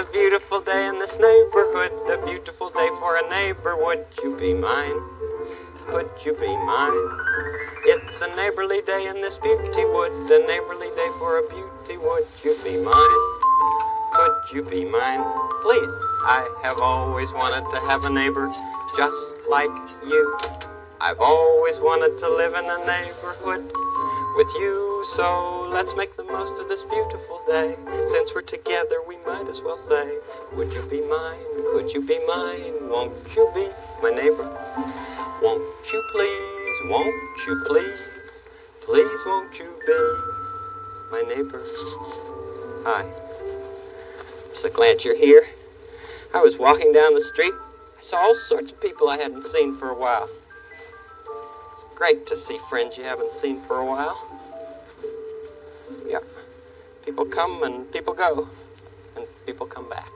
a beautiful day in this neighborhood, a beautiful day for a neighbor. Would you be mine? Could you be mine? It's a neighborly day in this beauty wood, a neighborly day for a beauty. Would you be mine? Could you be mine? Please, I have always wanted to have a neighbor just like you. I've always wanted to live in a neighborhood with you, so let's make the most of this beautiful day. Since we're together, we might as well say, would you be mine? Could you be mine? Won't you be my neighbor? Won't you please? Won't you please? Please won't you be my neighbor? Hi. I'm so glad you're here. I was walking down the street. I saw all sorts of people I hadn't seen for a while. It's great to see friends you haven't seen for a while. Yeah. People come and people go, and people come back.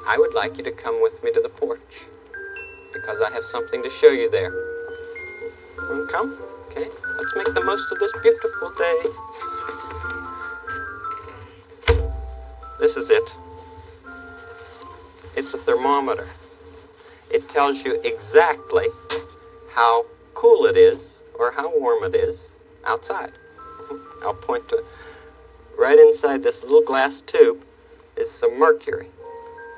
I would like you to come with me to the porch, because I have something to show you there. Want to come? Okay. Let's make the most of this beautiful day. This is it. It's a thermometer. It tells you exactly how cool it is or how warm it is outside. I'll point to it. Right inside this little glass tube is some mercury.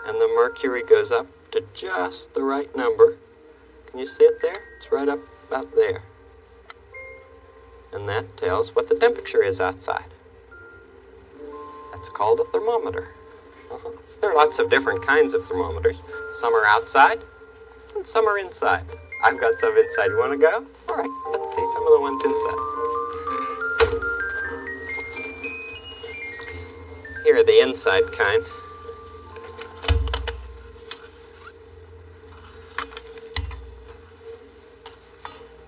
And the mercury goes up to just the right number. Can you see it there? It's right up about there. And that tells what the temperature is outside. That's called a thermometer. There are lots of different kinds of thermometers. Some are outside, and some are inside. I've got some inside. You want to go? All right, let's see some of the ones inside. Here are the inside kind.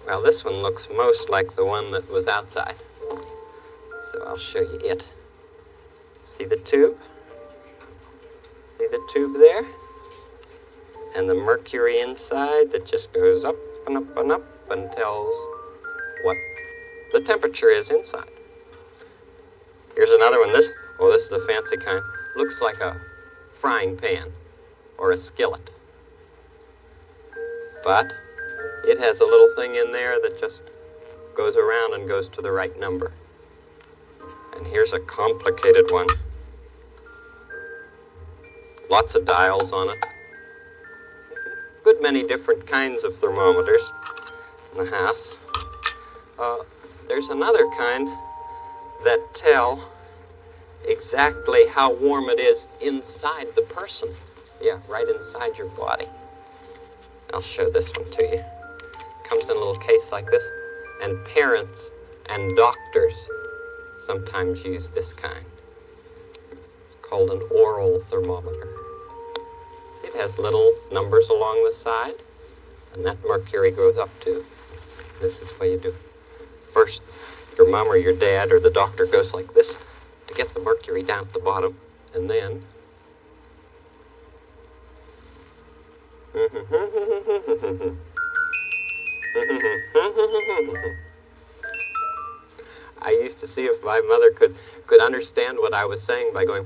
Well, this one looks most like the one that was outside. So I'll show you it. See the tube? See the tube there? And the mercury inside that just goes up and up and up and tells what the temperature is inside. Here's another one. This is a fancy kind. Looks like a frying pan or a skillet. But it has a little thing in there that just goes around and goes to the right number. And here's a complicated one. Lots of dials on it. Good many different kinds of thermometers in the house. There's another kind that tell exactly how warm it is inside the person. Yeah, right inside your body. I'll show this one to you. Comes in a little case like this, and parents and doctors sometimes use this kind. It's called an oral thermometer. See, it has little numbers along the side, and that mercury goes up too. This is what you do. First, your mom or your dad or the doctor goes like this to get the mercury down at the bottom, and then I used to see if my mother could understand what I was saying by going,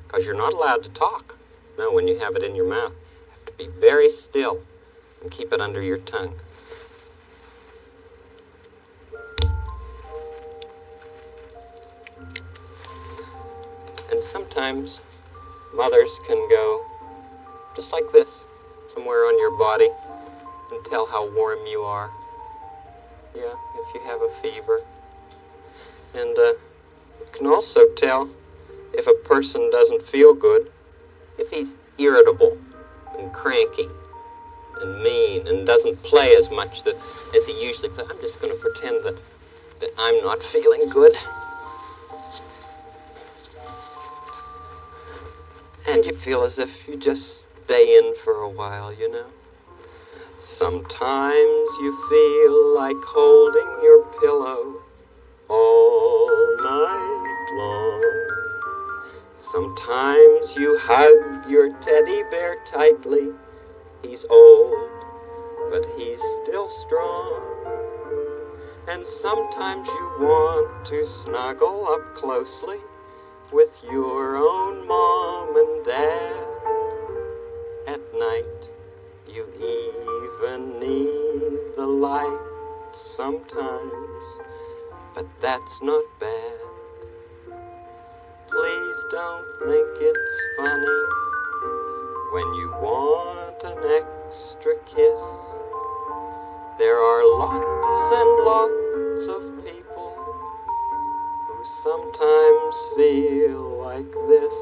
because you're not allowed to talk. No, when you have it in your mouth, you have to be very still and keep it under your tongue. And sometimes mothers can go just like this, somewhere on your body, and tell how warm you are. Yeah, if you have a fever. And it can also tell if a person doesn't feel good, if he's irritable and cranky and mean and doesn't play as much as he usually plays. I'm just going to pretend that I'm not feeling good. And you feel as if you just stay in for a while, you know. Sometimes you feel like holding your pillow all night long. Sometimes you hug your teddy bear tightly. He's old, but he's still strong. And sometimes you want to snuggle up closely with your own mom and dad. At night, you even need the light sometimes, but that's not bad. Please don't think it's funny when you want an extra kiss. There are lots and lots of people who sometimes feel like this.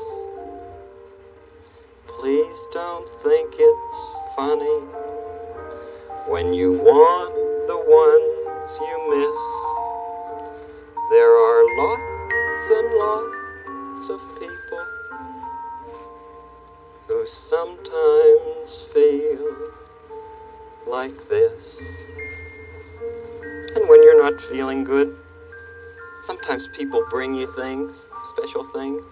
Please don't think it's funny when you want the ones you miss. There are lots and lots of people who sometimes feel like this. And when you're not feeling good, sometimes people bring you things, special things.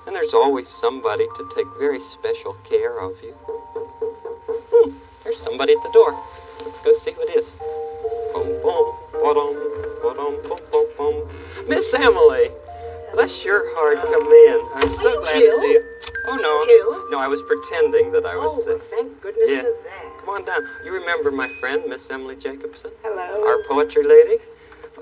And there's always somebody to take very special care of you. There's somebody at the door. Let's go see who it is. Boom, boom, ba-dum, ba-dum, boom, boom, boom. Miss Emilie, bless your heart, come in. I'm so glad to see you. Oh, no. No, I was pretending that I was sick. Thank goodness for that. Come on down. You remember my friend, Miss Emilie Jacobson? Hello. Our poetry lady?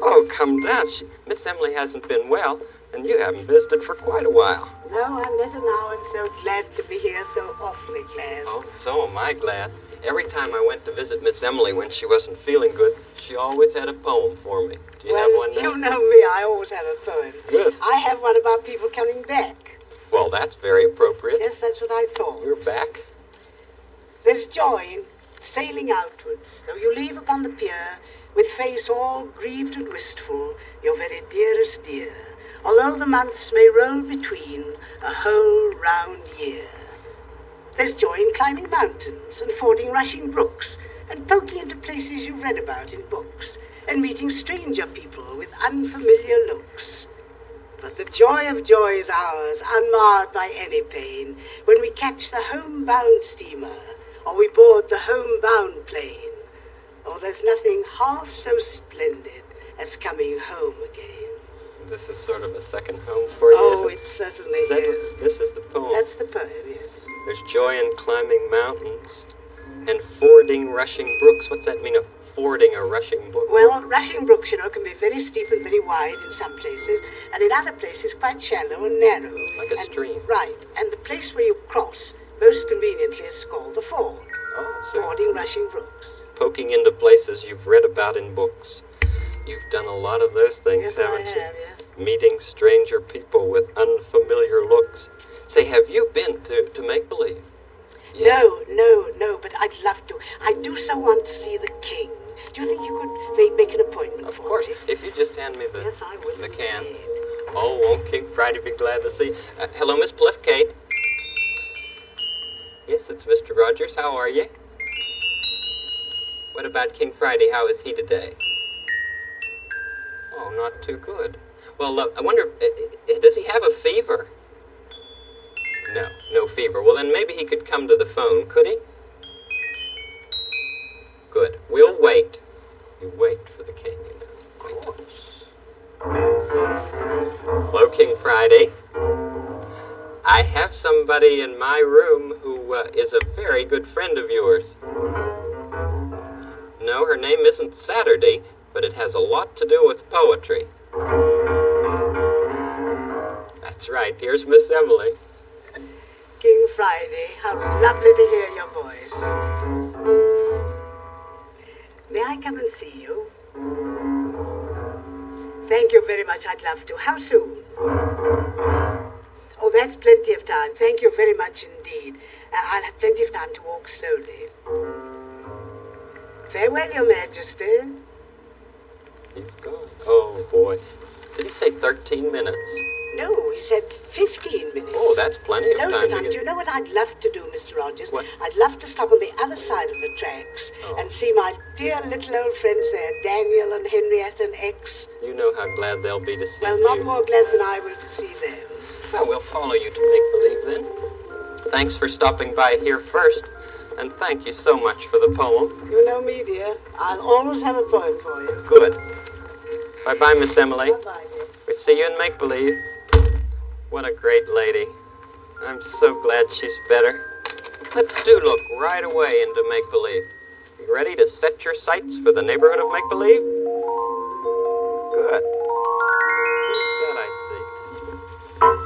Oh, come down. Miss Emilie hasn't been well, and you haven't visited for quite a while. No, I'm better now. I'm so glad to be here, so awfully glad. Oh, so am I glad. Every time I went to visit Miss Emilie when she wasn't feeling good, she always had a poem for me. Do you have one now? You know me. I always have a poem. Good. I have one about people coming back. Well, that's very appropriate. Yes, that's what I thought. You're back. There's joy in sailing outwards, though you leave upon the pier with face all grieved and wistful, your very dearest dear, although the months may roll between a whole round year. There's joy in climbing mountains and fording rushing brooks and poking into places you've read about in books and meeting stranger people with unfamiliar looks. But the joy of joy is ours, unmarred by any pain, when we catch the homebound steamer or we board the homebound plane. Oh, there's nothing half so splendid as coming home again. This is sort of a second home for you, Oh, isn't it certainly is. This is the poem. That's the poem, yes. There's joy in climbing mountains and fording rushing brooks. What's that mean, fording a rushing brook? Well, rushing brooks, you know, can be very steep and very wide in some places, and in other places quite shallow and narrow. Like a stream. Right, and the place where you cross, most conveniently, is called the ford. Oh, so Fording rushing brooks. poking into places you've read about in books. You've done a lot of those things, Yes, haven't I you? have, yes. Meeting stranger people with unfamiliar looks. Say, have you been to make-believe? Yeah. No, but I'd love to. I do so want to see the king. Do you think you could make an appointment Of for course, me? if you just hand me the, Yes, I will. the can. indeed. Oh, won't King Friday be glad to see? Hello, Miss Pliffcate. Yes, it's Mr. Rogers. How are you? What about King Friday? How is he today? Oh, not too good. Well, I wonder, does he have a fever? No fever. Well, then maybe he could come to the phone, could he? Good. We'll wait. You wait for the king, you know. Of course. Hello, King Friday. I have somebody in my room who is a very good friend of yours. No, her name isn't Saturday, but it has a lot to do with poetry. That's right. Here's Miss Emilie. King Friday, how lovely to hear your voice. May I come and see you? Thank you very much. I'd love to. How soon? Oh, that's plenty of time. Thank you very much indeed. I'll have plenty of time to walk slowly. Farewell, Your Majesty. He's gone. Oh, boy. Did he say 13 minutes? No, he said 15 minutes. Oh, that's plenty of Loads time of to time. get... Do you know what I'd love to do, Mr. Rogers? What? I'd love to stop on the other side of the tracks and see my dear little old friends there, Daniel and Henrietta and X. You know how glad they'll be to see Well, you. not more glad than I will to see them. Well, we'll follow you to make-believe then. Thanks for stopping by here first, and thank you so much for the poem. You know me, dear. I'll always have a poem for you. Good. Bye-bye, Miss Emilie. Bye-bye, dear. We'll see you in make-believe. What a great lady. I'm so glad she's better. Let's do look right away into make-believe. You ready to set your sights for the neighborhood of make-believe? Good. Who's that I see?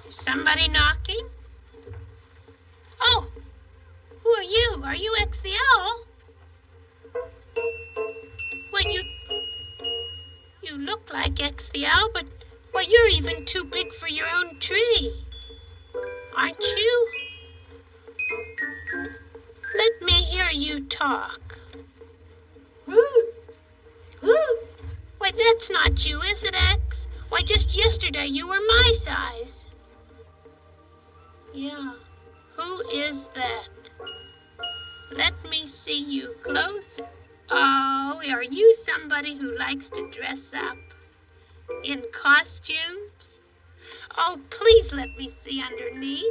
Somebody knocking? Oh, who are you? Are you X the Owl? Well, you look like X the Owl, but, well, you're even too big for your own tree. Aren't you? Let me hear you talk. Why, that's not you, is it, X? Why, just yesterday you were my size. Yeah, who is that? Let me see you closer. Oh, are you somebody who likes to dress up in costumes? Oh, please let me see underneath.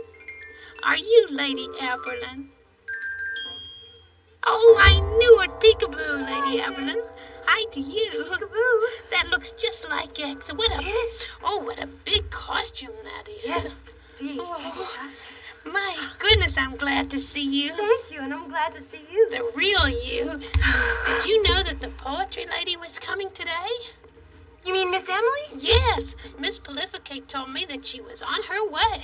Are you Lady Aberlin? Oh, I knew it. Peekaboo, Lady Aberlin. Hi to you. Peekaboo. That looks just like X. What a big costume that is. Yes, big. Oh, my goodness, I'm glad to see you. Thank you, and I'm glad to see you. The real you. Did you know that the poetry lady was coming today? You mean Miss Emily? Yes, Miss Prolificate told me that she was on her way.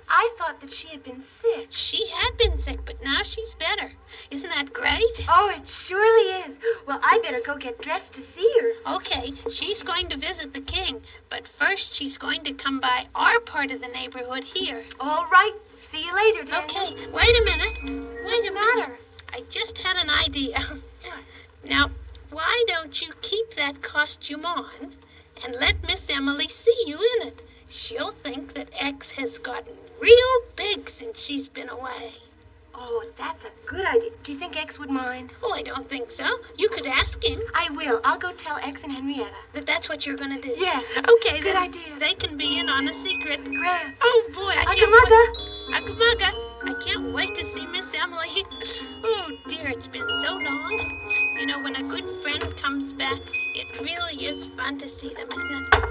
I thought that she had been sick. She had been sick, but now she's better. Isn't that great? Oh, it surely is. Well, I better go get dressed to see her. Okay, she's going to visit the king, but first she's going to come by our part of the neighborhood here. All right. See you later, Daniel. Okay, wait a minute. Wait a minute. I just had an idea. Now, why don't you keep that costume on and let Miss Emily see you in it? She'll think that X has gotten real big since she's been away. Oh, that's a good idea. Do you think X would mind? Oh, I don't think so. You could ask him. I will. I'll go tell X and Henrietta. That's what you're going to do? Yes. Okay, good then idea. They can be in on a secret. Grand. Oh, boy, I can't Ugga-mugga. Ugga-mugga. I can't wait to see Miss Emily. Oh, dear, it's been so long. You know, when a good friend comes back, it really is fun to see them, isn't it?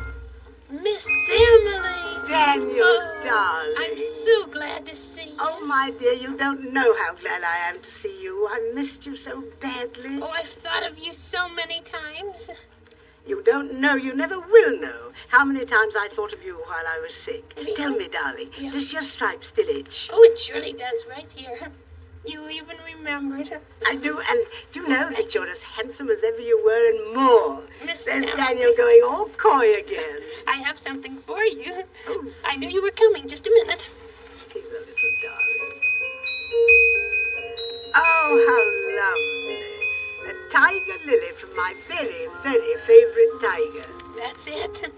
Miss Emily! Daniel, darling. I'm so glad to see you. Oh, my dear, you don't know how glad I am to see you. I missed you so badly. Oh, I've thought of you so many times. You don't know, you never will know, how many times I thought of you while I was sick. Really? Tell me, darling, Yeah. does your stripe still itch? Oh, it surely does right here. You even remembered. I do, and do you know that you're as handsome as ever you were and more? Miss There's Emily. Daniel going all coy again. I have something for you. Oh. I knew you were coming. Just a minute. He's a little darling. Oh, how lovely. A tiger lily from my very, very favorite tiger. That's it.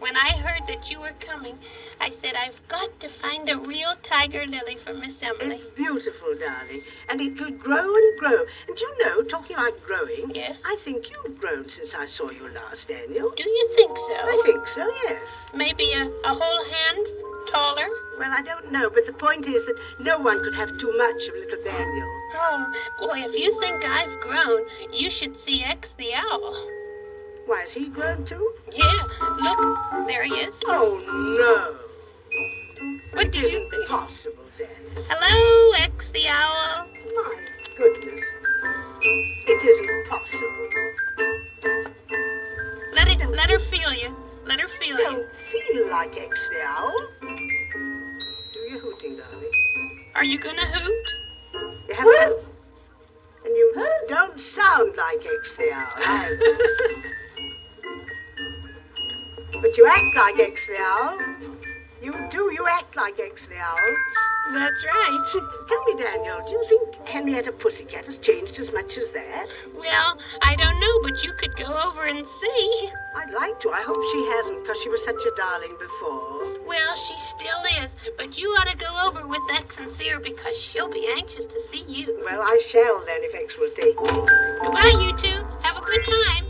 When I heard that you were coming, I said, I've got to find a real tiger lily for Miss Emily. It's beautiful, darling, and it will grow and grow. And you know, talking about growing, Yes? I think you've grown since I saw you last, Daniel. Do you think so? I think so, yes. Maybe a whole hand taller? Well, I don't know, but the point is that no one could have too much of little Daniel. Oh, boy, if you think I've grown, you should see X the Owl. Why, has he grown too? Yeah, look, there he is. Oh, no. What It do you isn't think? possible, Daniel. Hello, X the Owl. My goodness. It isn't possible. Let her feel you. Let her feel you. Don't feel like X the Owl. Do your hooting, darling. Are you gonna hoot? You have to. And you don't sound like X the Owl either. But you act like X the Owl. You do. You act like X the Owl. That's right. Tell me, Daniel, do you think Henrietta Pussycat has changed as much as that? Well, I don't know, but you could go over and see. I'd like to. I hope she hasn't, because she was such a darling before. Well, she still is, but you ought to go over with X and see her because she'll be anxious to see you. Well, I shall then, if X will take me. Goodbye, you two. Have a good time.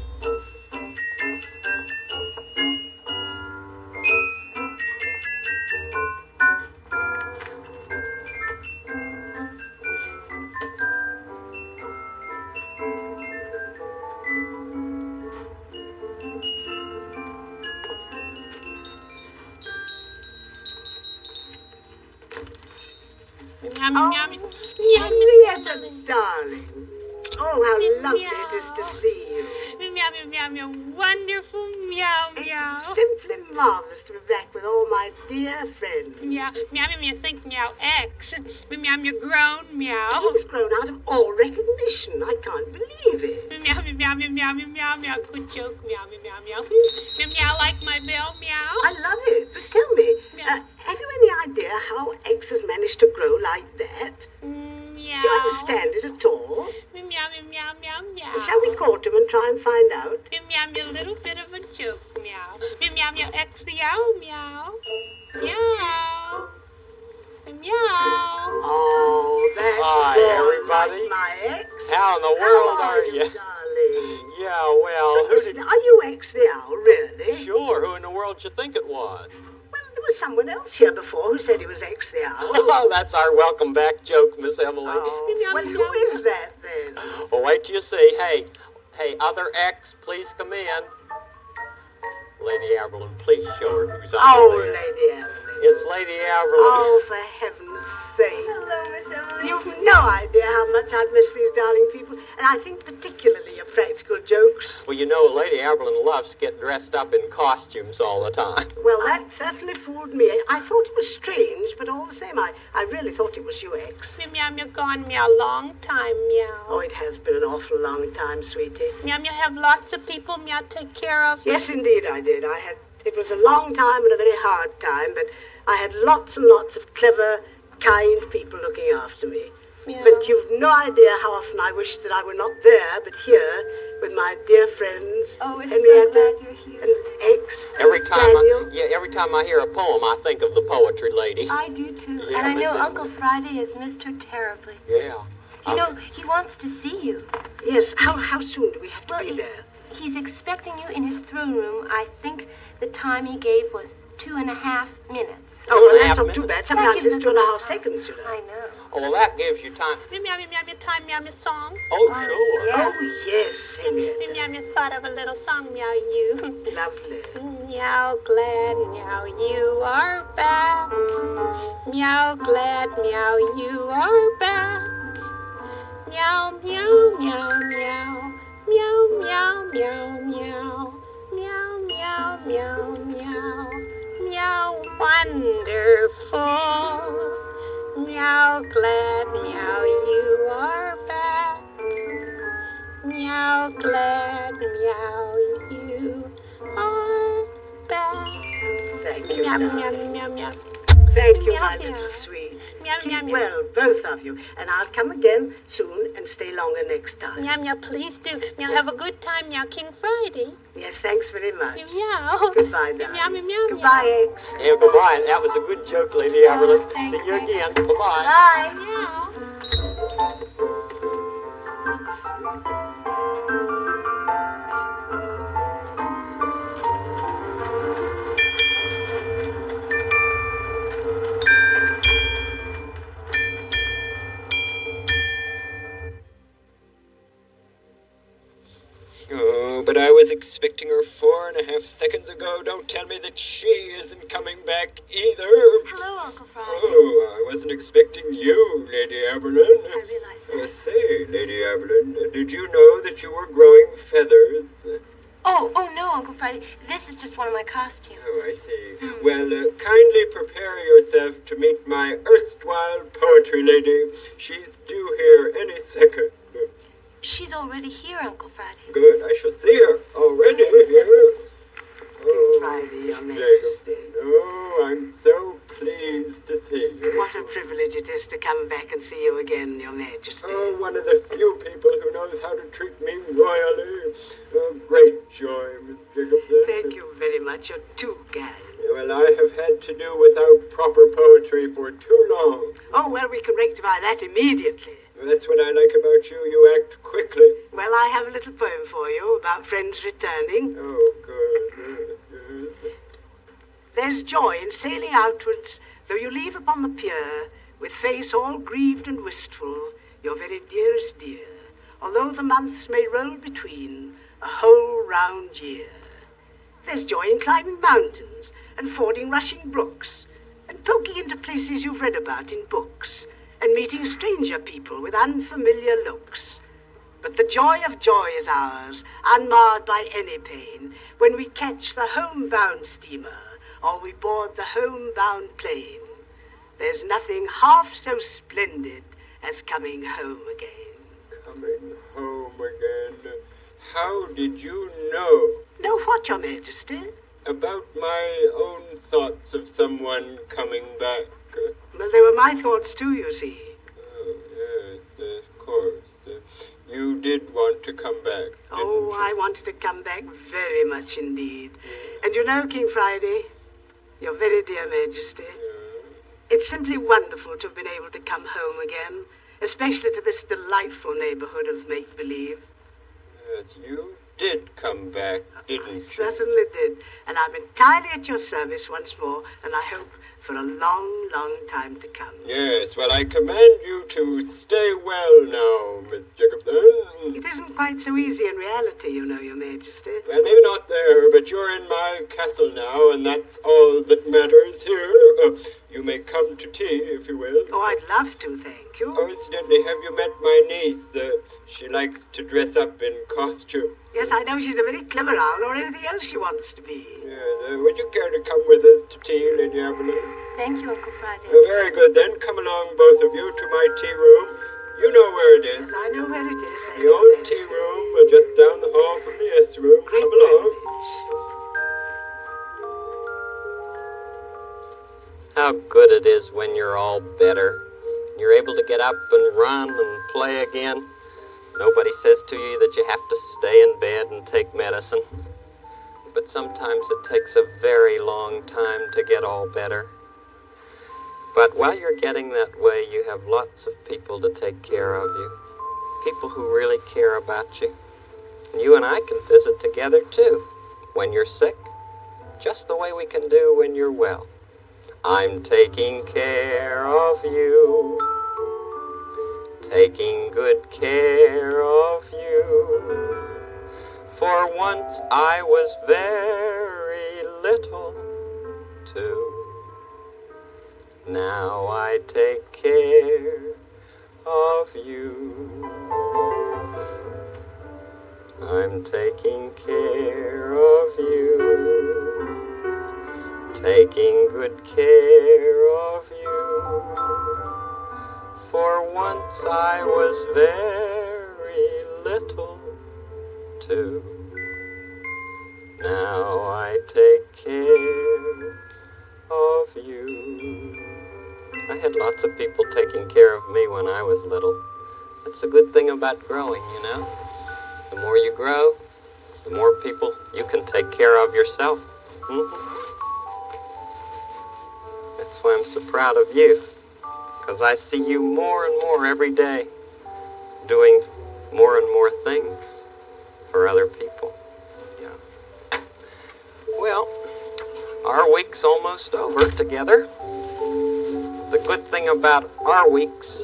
Henrietta, darling. Oh, how lovely it is to see you. Meow, meow, meow, meow. Wonderful meow, meow. It's simply marvelous to be back with all my dear friends. Meow, meow, meow, meow. Think meow X. Meow, meow, grown meow. He's grown out of all recognition. I can't believe it. Meow, meow, meow, meow, meow, meow, meow. Good joke. Meow, meow, meow, meow. Meow, meow, like my bell, meow. I love it. But tell me, have you any idea how X has managed to grow like that? Meow. Do you understand it at all? Meow, meow, meow, meow, meow. Well, shall we court him and try and find out? Meow, meow, meow, little bit of a joke, meow. Meow, meow, meow, X the owl, meow. Meow. Meow. Oh, that's Hi, more everybody. like my X. How in the world How are you? darling? Yeah, well, who Listen, did... are you X the Owl, really? Sure, who in the world you think it was? Well, there was someone else here before who said he was X the Owl. Oh, that's our welcome back joke, Miss Emily. Oh, well, who is that then? Well, wait till you see. Hey, other X, please come in. Lady Aberlin, please show her who's under Oh, there. Lady Emily. It's Lady Aberlin. Oh, for heaven's sake. Hello, Miss Emily. You've no idea how much I've missed these darling people, and I think particularly your practical jokes. Well, you know, Lady Aberlin loves to get dressed up in costumes all the time. Well, that certainly fooled me. I thought it was strange, but all the same, I really thought it was you, X. Meow, meow, meow, gone meow, long time, meow. Oh, it has been an awful long time, sweetie. Meow, meow, have lots of people meow take care of. Yes, indeed I did. It was a long time and a very hard time, but I had lots and lots of clever, kind people looking after me. Meow. But you've no idea how often I wished that I were not there, but here, with my dear friends, Oh, we're so Henrietta glad you're here. and X, Every and time, Daniel. every time I hear a poem, I think of the poetry lady. I do too. Yeah, and I know Miss Uncle Emily. Friday has missed her terribly. Yeah. You know, he wants to see you. Yes, how soon do we have to Well, be there? he's expecting you in his throne room. I think the time he gave was 2.5 minutes. Oh, well, 2.5 that's not too minutes? bad. Sometimes gives it's us 2.5 enough time. seconds, you know. I know. Oh, well, that gives you time. Meow, meow, meow, meow, time, meow, meow, song. Oh, sure. Yeah. Oh, yes, Meow, Henrietta. meow, meow, thought of a little song, meow, you. Lovely. Meow, glad, meow, you are back. Meow, glad, meow, you are back. Meow, meow, meow, meow. Meow, meow, meow, meow. Meow, meow, meow, meow. Meow, wonderful. Meow, glad, meow, you are back. Meow, glad, meow, you are back. Thank you, Meow, meow, darling. meow, meow. Thank you, Meow, my meow. little sweet. Meow, Keep meow, meow. well, both of you. And I'll come again soon and stay longer next time. Meow, meow, please do. Meow, have a good time, meow, King Friday. Yes, thanks very much. Meow, meow. Goodbye, Meow, darling. meow, meow, Goodbye, X. Yeah, goodbye. That was a good joke, Lady Aberlin. thanks, See you thanks. again. Bye-bye. Bye. Meow. Oh, but I was expecting her 4.5 seconds ago. Don't tell me that she isn't coming back either. Hello, Uncle Friday. Oh, I wasn't expecting you, Lady Aberlin. I realize that. Say, Lady Aberlin, did you know that you were growing feathers? Oh, no, Uncle Friday. This is just one of my costumes. Oh, I see. Well, kindly prepare yourself to meet my erstwhile poetry lady. She's due here any second. She's already here, Uncle Friday. Good, I shall see her already here. Friday, Your Jacob. Majesty. Oh, I'm so What a privilege it is to come back and see you again, Your Majesty. Oh, one of the few people who knows how to treat me royally. Oh, great joy, Miss Jacobson. Thank you very much. You're too kind. Well, I have had to do without proper poetry for too long. Oh, well, we can rectify that immediately. That's what I like about you. You act quickly. Well, I have a little poem for you about friends returning. Oh, good. There's joy in sailing outwards, though you leave upon the pier, with face all grieved and wistful, your very dearest dear, although the months may roll between a whole round year. There's joy in climbing mountains and fording rushing brooks, and poking into places you've read about in books, and meeting stranger people with unfamiliar looks. But the joy of joy is ours, unmarred by any pain, when we catch the homebound steamer, or we board the homebound plane. There's nothing half so splendid as coming home again. Coming home again. How did you know? Know what, Your Majesty? About my own thoughts of someone coming back. Well, they were my thoughts too, you see. Oh, yes, of course. You did want to come back, didn't Oh, you? I wanted to come back very much indeed. And you know, King Friday, Your very dear Majesty, it's simply wonderful to have been able to come home again, especially to this delightful neighborhood of make-believe. Yes, you did come back, didn't I you? certainly did. And I'm entirely at your service once more, and I hope for a long, long time to come. Yes, well, I command you to stay well now, Miss Jacobson. It isn't quite so easy in reality, you know, Your Majesty. Well, maybe not there, but you're in my castle now, and that's all that matters here. You may come to tea, if you will. Oh, I'd love to, thank you. Oh, incidentally, have you met my niece? She likes to dress up in costume. Yes, I know she's a very clever owl, or anything else she wants to be. Yes, would you care to come with us to tea, Lady Emilie? Thank you, Uncle Friday. Very good, then. Come along, both of you, to my tea room. You know where it is. Yes, I know where it is, thank The you, old Majesty. tea room, just down the hall from the S room. Great Come along. privilege. How good it is when you're all better. You're able to get up and run and play again. Nobody says to you that you have to stay in bed and take medicine. But sometimes it takes a very long time to get all better. But while you're getting that way, you have lots of people to take care of you. People who really care about you. And you and I can visit together too. When you're sick, just the way we can do when you're well. I'm taking care of you, taking good care of you. For once I was very little too. Now I take care of you. I'm taking care of you, taking good care of you. For once I was very little too. Now I take care of you. I had lots of people taking care of me when I was little. That's the good thing about growing, you know. The more you grow, the more people you can take care of yourself. That's why I'm so proud of you. Because I see you more and more every day, doing more and more things for other people. Yeah. Well, our week's almost over together. The good thing about our weeks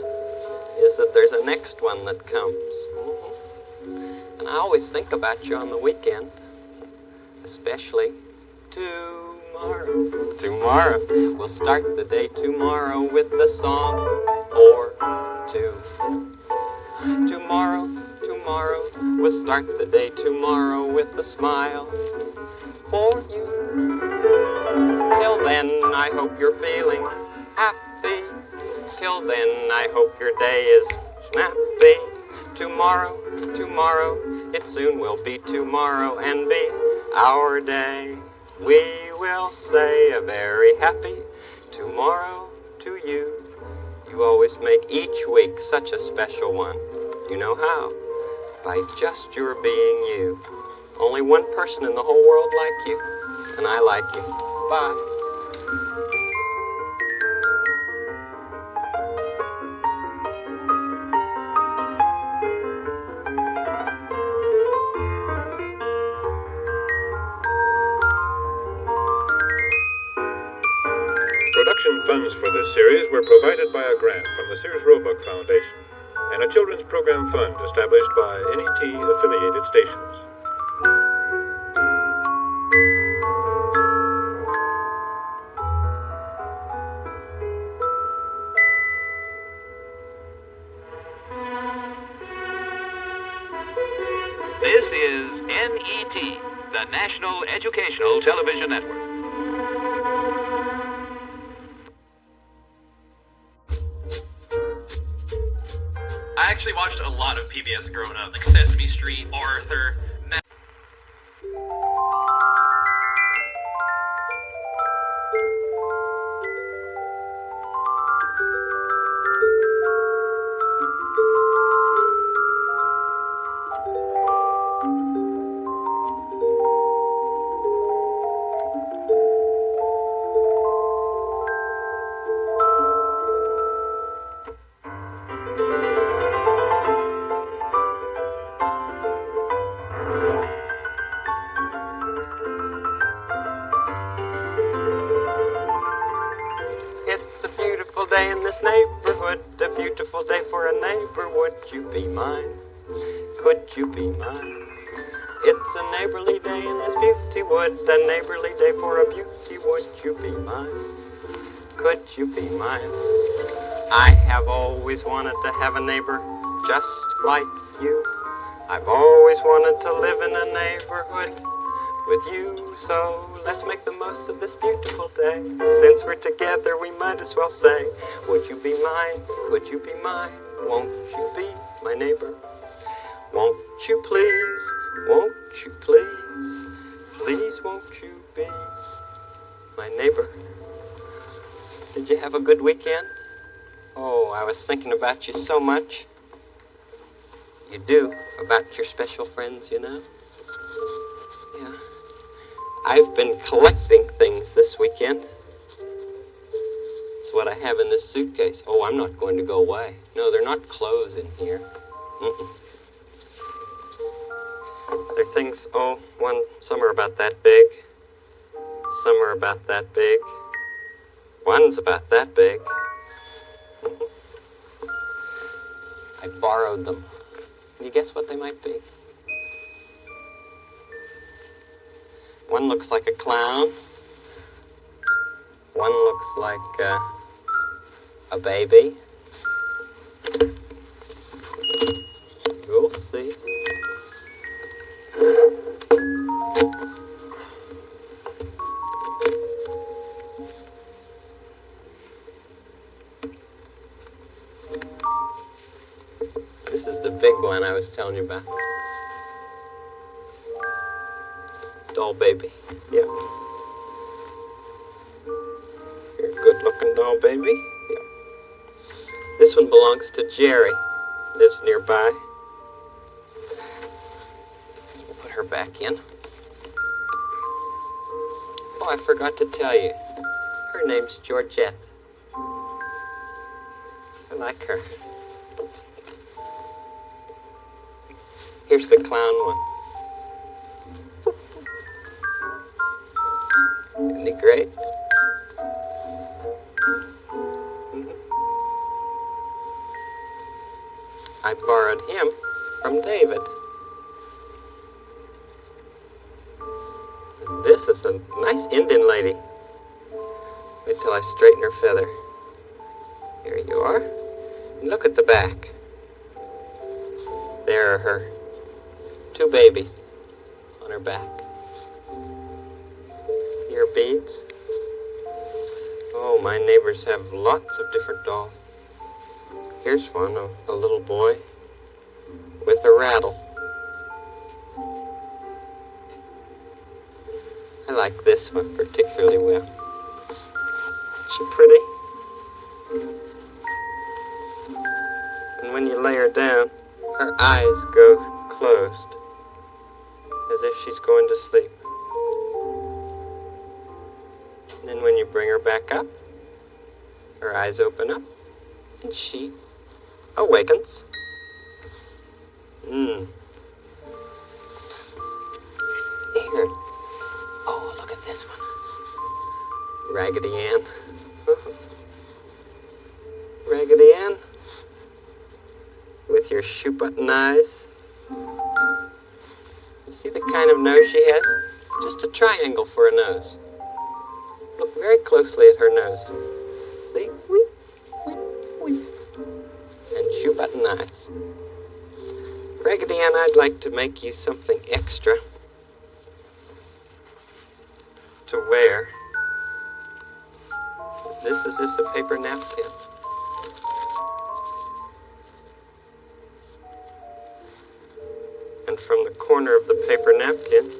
is that there's a next one that comes. And I always think about you on the weekend, especially tomorrow. Tomorrow. We'll start the day tomorrow with a song or two. Tomorrow, we'll start the day tomorrow with a smile for you. Till then, I hope you're feeling happy. Till then, I hope your day is snappy. Tomorrow, it soon will be tomorrow and be our day. We will say a very happy tomorrow to you. You always make each week such a special one. You know how? By just your being you. Only one person in the whole world like you, and I like you. Bye. Production funds for this series were provided by a grant from the Sears Roebuck Foundation and a children's program fund established by NET affiliated stations. This is NET, the National Educational Television Network. I actually watched a lot of PBS growing up, like Sesame Street, Arthur. It's a beautiful day in this neighborhood, a beautiful day for a neighbor. Would you be mine? Could you be mine? It's a neighborly day in this beauty wood, a neighborly day for a beauty. Would you be mine? Could you be mine? I have always wanted to have a neighbor just like you. I've always wanted to live in a neighborhood with you, so let's make the most of this beautiful day. Since we're together, we might as well say, would you be mine? Could you be mine? Won't you be my neighbor? Won't you please? Won't you please? Please won't you be my neighbor? Did you have a good weekend? Oh, I was thinking about you so much. You do, about your special friends, you know? Yeah. I've been collecting things this weekend. It's what I have in this suitcase. Oh, I'm not going to go away. No, they're not clothes in here. They're things, some are about that big. Some are about that big. One's about that big. I borrowed them. Can you guess what they might be? One looks like a clown. One looks like a baby. You'll see. This is the big one I was telling you about. Doll baby. Yeah. You're a good-looking doll baby. Yeah. This one belongs to Jerry. Lives nearby. We'll put her back in. Oh, I forgot to tell you. Her name's Georgette. I like her. Here's the clown one. Isn't he great? I borrowed him from David. And this is a nice Indian lady. Wait till I straighten her feather. Here you are. And look at the back. There are her 2 babies on her back. Ear beads. Oh, my neighbors have lots of different dolls. Here's one, a little boy with a rattle. I like this one particularly well. Is she pretty? when you lay her down, her eyes go closed, as if she's going to sleep. And then when you bring her back up, her eyes open up, and she awakens. Here. Oh, look at this one. Raggedy Ann. Raggedy Ann, with your shoe-button eyes. You see the kind of nose she has? Just a triangle for a nose. Look very closely at her nose. See? Weep, weep, weep. And shoe-button eyes. Raggedy Ann, I'd like to make you something extra to wear. This is just a paper napkin. And from the corner of the paper napkin,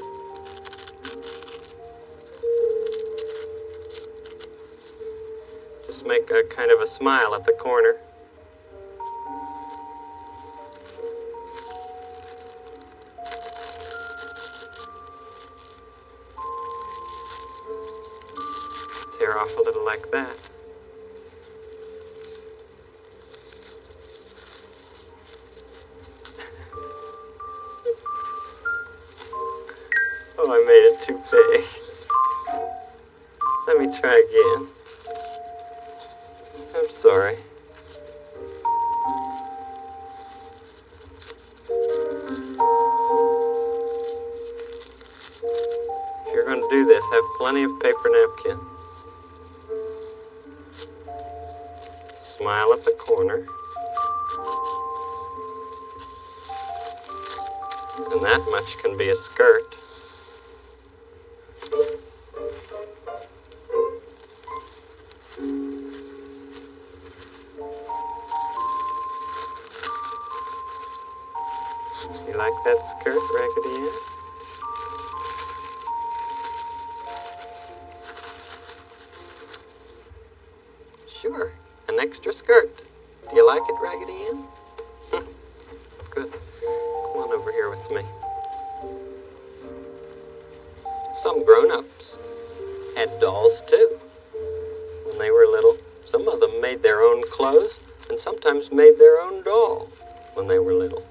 just make a kind of a smile at the corner. Tear off a little like that. Oh, I made it too big. Let me try again. I'm sorry. If you're going to do this, have plenty of paper napkin. Smile at the corner. And that much can be a skirt. You like that skirt, Raggedy Ann? Sure, an extra skirt. Do you like it, Raggedy Ann? Good. Come on over here with me. Some grown-ups had dolls too. When they were little, some of them made their own clothes and sometimes made their own doll when they were little.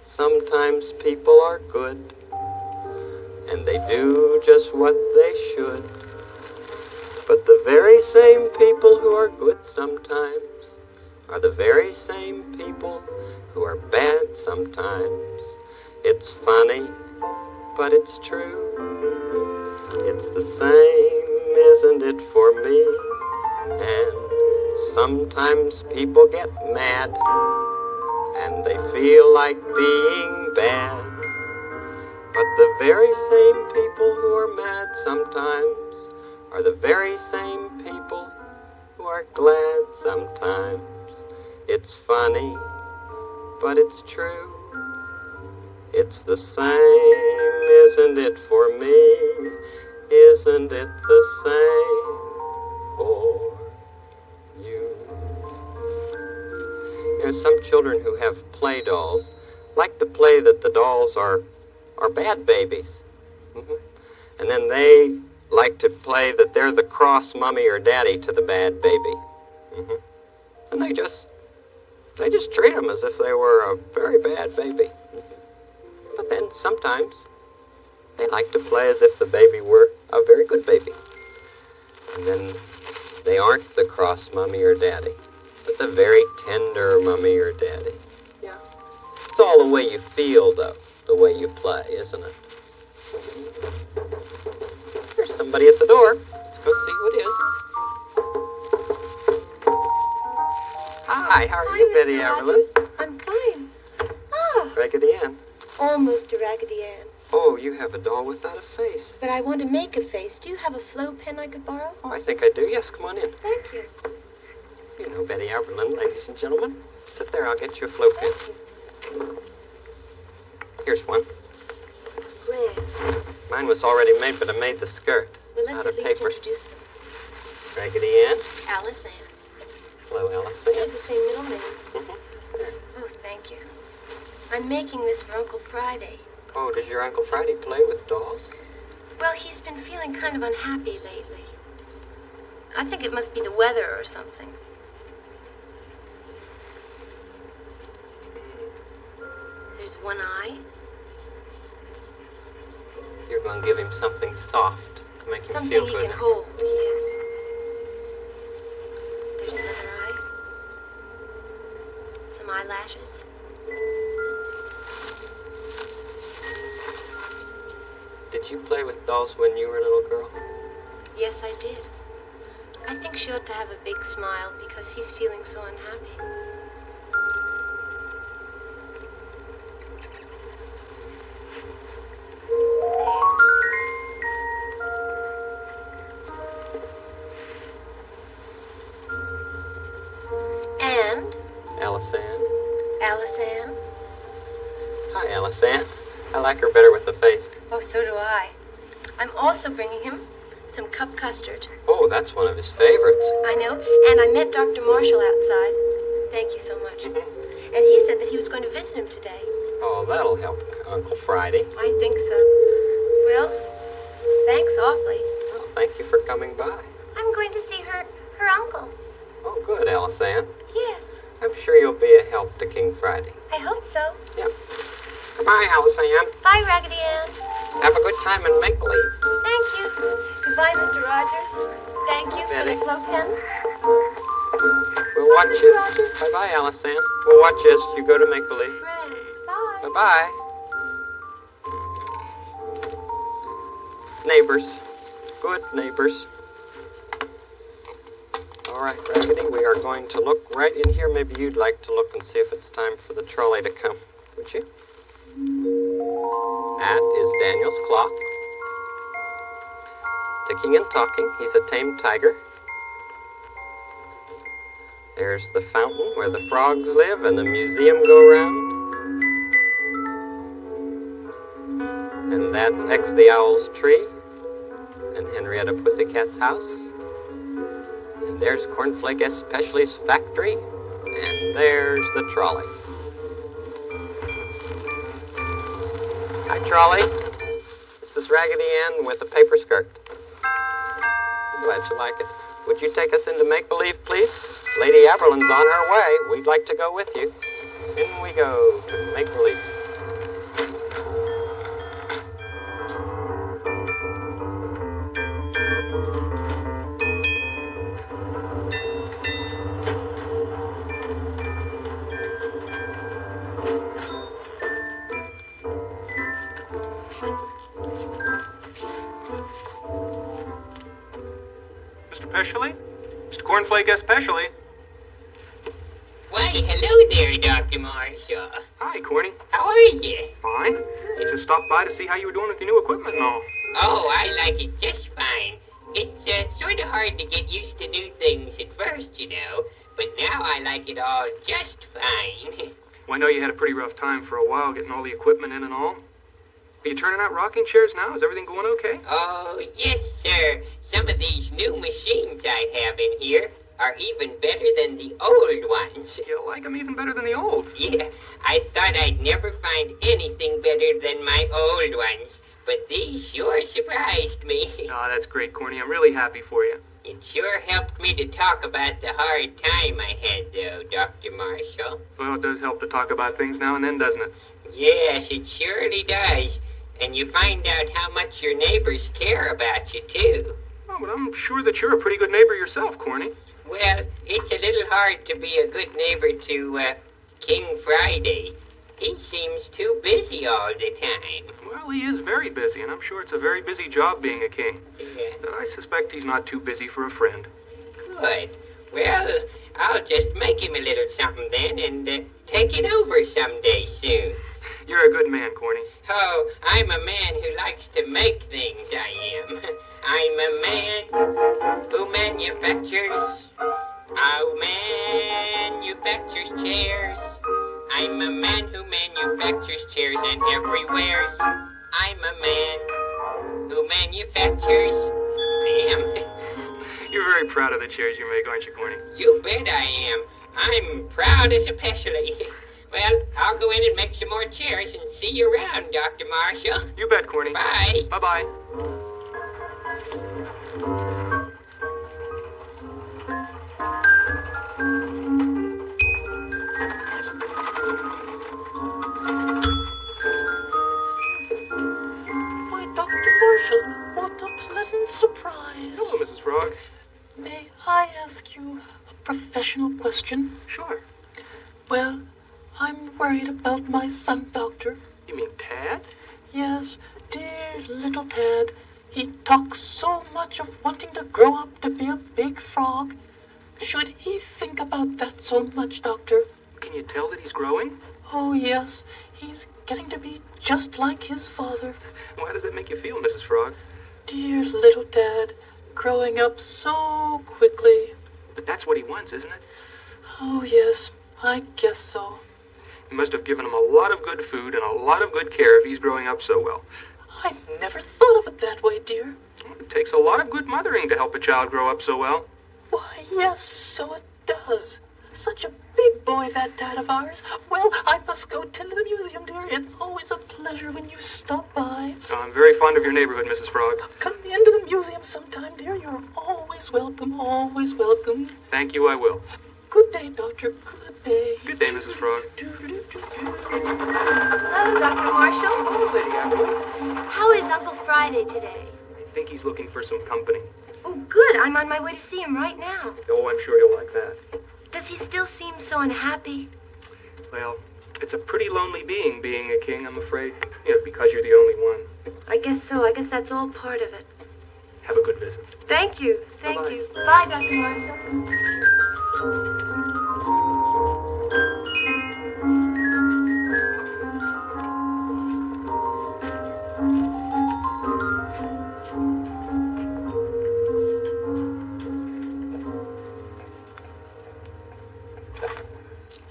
Sometimes people are good, and they do just what they should. But the very same people who are good sometimes are the very same people who are bad sometimes. It's funny, but it's true. It's the same, isn't it, for me? And sometimes people get mad, and they feel like being bad. But the very same people who are mad sometimes are the very same people who are glad sometimes. It's funny, but it's true. It's the same, isn't it, for me? Isn't it the same for you? You know, some children who have play dolls like to play that the dolls are bad babies. And then they like to play that they're the cross mommy or daddy to the bad baby. And they just treat them as if they were a very bad baby. But then sometimes they like to play as if the baby were a very good baby. And then they aren't the cross mommy or daddy, but the very tender mommy or daddy. Yeah. It's all the way you feel, though, the way you play, isn't it? There's somebody at the door. Let's go see who it is. Hi, how are you, Betty Everlyn? I'm fine. Ah, Raggedy Ann. almost a Raggedy Ann. Oh, you have a doll without a face. But I want to make a face. Do you have a flow pen I could borrow? Oh, I think I do. Yes, come on in. Thank you. You know Betty Everlyn, ladies and gentlemen. Sit there, I'll get you a flow pen. Here's one. Grand. Mine was already made, but I made the skirt Well, let's out at of least paper. introduce them. Raggedy Ann. Alice Ann. Hello, We Allison. have the same middle name. Mhm. Oh, thank you. I'm making this for Uncle Friday. Oh, does your Uncle Friday play with dolls? Well, he's been feeling kind of unhappy lately. I think it must be the weather or something. There's one eye. You're going to give him something soft to make him Something feel he good. can hold, yes. There's another eye. Some eyelashes. Did you play with dolls when you were a little girl? Yes, I did. I think she ought to have a big smile because he's feeling so unhappy. And Alice-Ann? Alice-Ann. Hi, Alice-Ann. I like her better with the face. Oh, so do I. I'm also bringing him some cup custard. Oh, that's one of his favorites. I know, and I met Dr. Marshall outside. Thank you so much. And he said that he was going to visit him today. Oh, that'll help Uncle Friday. I think so. Well, thanks awfully. Well, thank you for coming by. I'm going to see her uncle. Oh, good, Alice-Ann. Yes, I'm sure you'll be a help to King Friday. I hope so. Yep. Goodbye, Alice-Ann. Bye, Raggedy Ann. Have a good time in make-believe. Thank you. Goodbye, Mr. Rogers. Thank you Betty. for the flow pen. We'll watch Mr. you. Rogers. Bye-bye, Alice-Ann. We'll watch you as you go to make-believe. Fred. Bye. Bye-bye. Neighbors. Good neighbors. All right, Raggedy, we are going to look right in here. Maybe you'd like to look and see if it's time for the trolley to come. Would you? That is Daniel's clock. Ticking and talking. He's a tame tiger. There's the fountain where the frogs live and the museum go round. And that's X the Owl's tree. And Henrietta Pussycat's house. And there's Cornflake Especially's factory. And there's the trolley. Hi, trolley. This is Raggedy Ann with a paper skirt. I'm glad you like it. Would you take us into make-believe, please? Lady Aberlin's on her way. We'd like to go with you. In we go to make-believe. Mr. Peshley? Mr. Cornflake Especially? Why, hello there, Dr. Marshall. Hi, Corny. How are you? Fine. Just stopped by to see how you were doing with your new equipment and all. Oh, I like it just fine. It's sort of hard to get used to new things at first, you know, but now I like it all just fine. Well, I know you had a pretty rough time for a while getting all the equipment in and all. Are you turning out rocking chairs now? Is everything going okay? Oh, yes, sir. Some of these new machines I have in here are even better than the old ones. You like them even better than the old. Yeah, I thought I'd never find anything better than my old ones, but these sure surprised me. Oh, that's great, Corny. I'm really happy for you. It sure helped me to talk about the hard time I had, though, Dr. Marshall. Well, it does help to talk about things now and then, doesn't it? Yes, it surely does. And you find out how much your neighbors care about you, too. Oh, but I'm sure that you're a pretty good neighbor yourself, Corny. Well, it's a little hard to be a good neighbor to, King Friday. He seems too busy all the time. Well, he is very busy, and I'm sure it's a very busy job being a king. Yeah, But I suspect he's not too busy for a friend. good. Well, I'll just make him a little something then and take it over someday soon. You're a good man, Corny. Oh, I'm a man who likes to make things, I am. I'm a man who manufactures. Manufactures chairs. I'm a man who manufactures chairs and everywhere. I'm a man who manufactures. I am. You're very proud of the chairs you make, aren't you, Corny? You bet I am. I'm proud especially. Well, I'll go in and make some more chairs and see you around, Dr. Marshall. You bet, Corny. Bye. Bye-bye. Why, Dr. Marshall, what a pleasant surprise. Hello, Mrs. Frog. May I ask you a professional question? Sure. Well, I'm worried about my son, Doctor. You mean Tad? Yes, dear little Tad. He talks so much of wanting to grow up to be a big frog. Should he think about that so much, Doctor? Can you tell that he's growing? Oh, yes. He's getting to be just like his father. Why does that make you feel, Mrs. Frog? Dear little Dad, growing up so quickly. But that's what he wants, isn't it? Oh, yes, I guess so. You must have given him a lot of good food and a lot of good care if he's growing up so well. I never thought of it that way, dear. It takes a lot of good mothering to help a child grow up so well. Why, yes, so it does. Such a big boy, that Dad of ours. Well, I must go tend to the museum, dear. It's always a pleasure when you stop by. Oh, I'm very fond of your neighborhood, Mrs. Frog. Come into the museum sometime, dear. You're always welcome, always welcome. Thank you, I will. Good day, Doctor. Good day. Good day, Mrs. Frog. Hello, Dr. Marshall. Hello, Lady Apple. How is Uncle Friday today? I think he's looking for some company. Oh, good. I'm on my way to see him right now. Oh, I'm sure he'll like that. Does he still seem so unhappy? Well, it's a pretty lonely being a king, I'm afraid. Because you're the only one. I guess so. I guess that's all part of it. Have a good visit. Thank you. Thank Bye-bye. you. Bye, Dr. Marshall.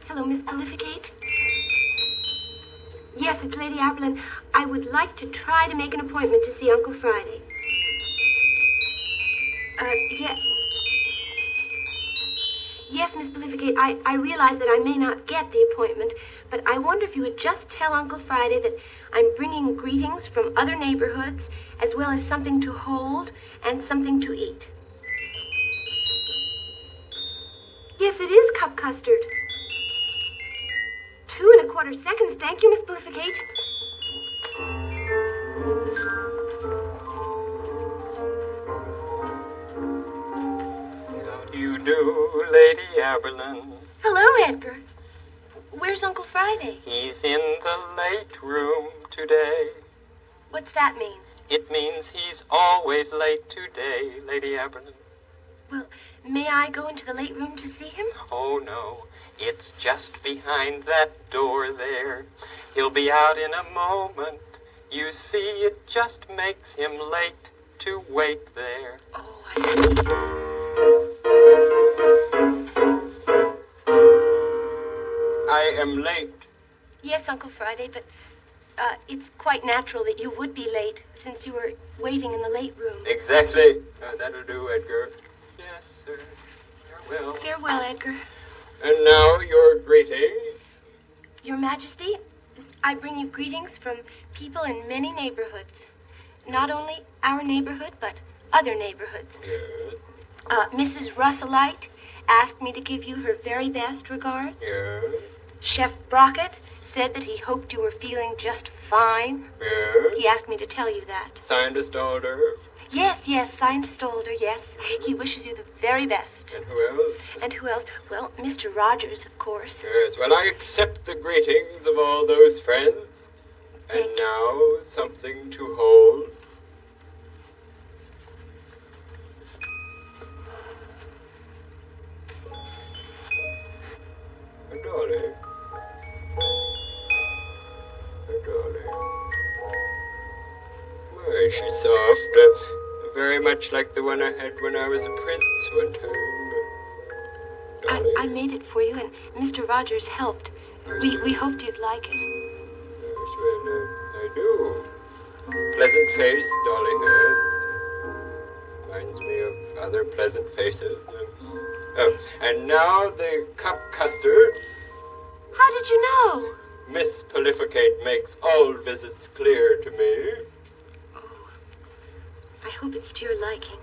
Hello, Miss Prolificate. Yes, it's Lady Aberlin. I would like to try to make an appointment to see Uncle Friday. Yes. Yes, Miss Prolificate, I realize that I may not get the appointment, but I wonder if you would just tell Uncle Friday that I'm bringing greetings from other neighborhoods, as well as something to hold and something to eat. Yes, it is cup custard. 2 1/4 seconds. Thank you, Miss Prolificate. How do you do, Lady Aberlin? Hello, Edgar. Where's Uncle Friday? He's in the late room today. What's that mean? It means he's always late today, Lady Aberlin. Well, may I go into the late room to see him? Oh, no. It's just behind that door there. He'll be out in a moment. You see, it just makes him late to wait there. Oh, I see. I am late. Yes, Uncle Friday, but it's quite natural that you would be late since you were waiting in the late room. Exactly. That'll do, Edgar. Yes, sir. Farewell. Farewell, Edgar. And now your greetings. Your Majesty, I bring you greetings from people in many neighborhoods. Not only our neighborhood, but other neighborhoods. Yes. Mrs. Russellite asked me to give you her very best regards. Yes. Chef Brockett said that he hoped you were feeling just fine. Yes. He asked me to tell you that. Scientist Alder. Yes, Scientist Older, yes. He wishes you the very best. And who else? And who else? Well, Mr. Rogers, of course. Yes, well, I accept the greetings of all those friends. And Thank you. now something to hold. Dolly. Dolly. Why, she's soft. Very much like the one I had when I was a prince one time. Dolly. I made it for you, and Mr. Rogers helped. We hoped you'd like it. Yes, well, I do. Pleasant face Dolly has. Reminds me of other pleasant faces. Oh, and now the cup custard. How did you know? Miss Prolificate makes all visits clear to me. Oh, I hope it's to your liking.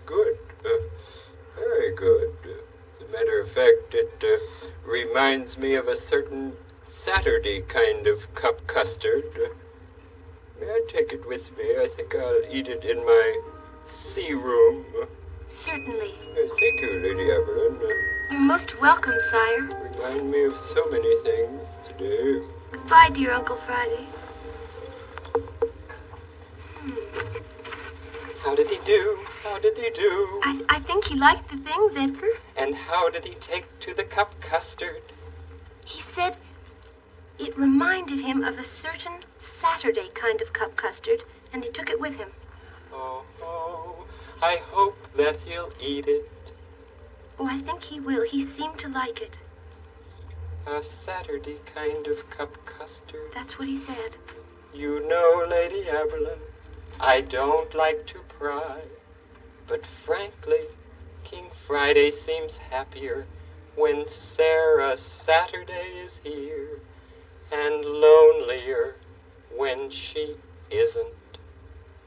Good. Very good. As a matter of fact, it reminds me of a certain Saturday kind of cup custard. May I take it with me? I think I'll eat it in my sea room. Certainly. Thank you, Lady Evelyn. You're most welcome, sire. Remind me of so many things today. Goodbye, dear Uncle Friday. How did he do? How did he do? I think he liked the things, Edgar. And how did he take to the cup custard? He said it reminded him of a certain Saturday kind of cup custard, and he took it with him. Oh, I hope that he'll eat it. Oh, I think he will. He seemed to like it. A Saturday kind of cup custard. That's what he said. You know, Lady Evelyn, I don't like to pry, but frankly, King Friday seems happier when Sarah Saturday is here, and lonelier when she isn't.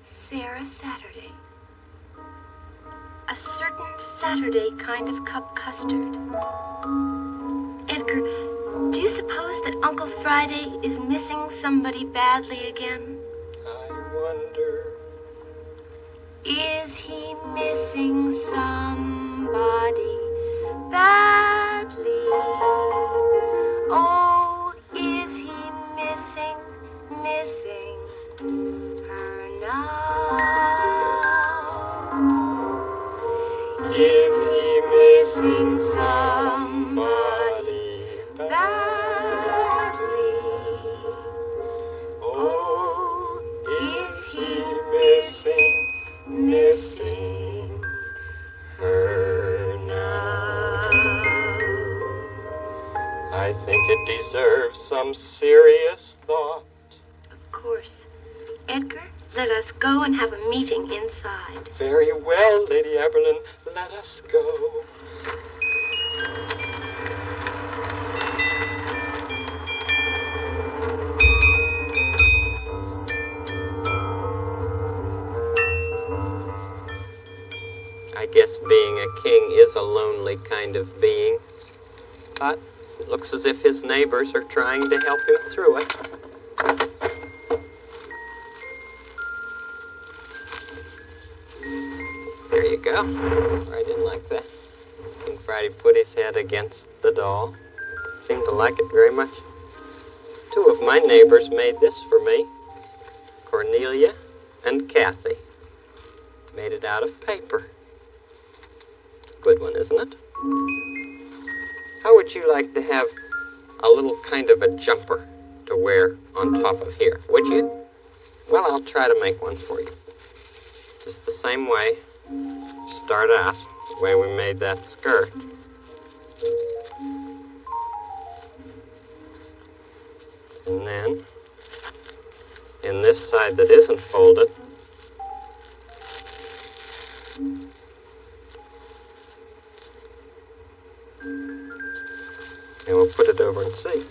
Sarah Saturday. A certain Saturday kind of cup custard. Edgar, do you suppose that Uncle Friday is missing somebody badly again? I wonder. Is he missing somebody badly? Oh, is he missing her now? Is he missing somebody badly? Oh, is he missing her now? I think it deserves some serious thought. Of course. Edgar, let us go and have a meeting inside. Very well, Lady Evelyn, let us go. I guess being a king is a lonely kind of being, but it looks as if his neighbors are trying to help him through it. There you go. Right in like that. King Friday put his head against the doll. Seemed to like it very much. Two of my neighbors made this for me. Cornelia and Kathy. Made it out of paper. Good one, isn't it? How would you like to have a little kind of a jumper to wear on top of here? Would you? Well, I'll try to make one for you. Just the same way. Start out the way we made that skirt. And then, in this side that isn't folded, and we'll put it over and see.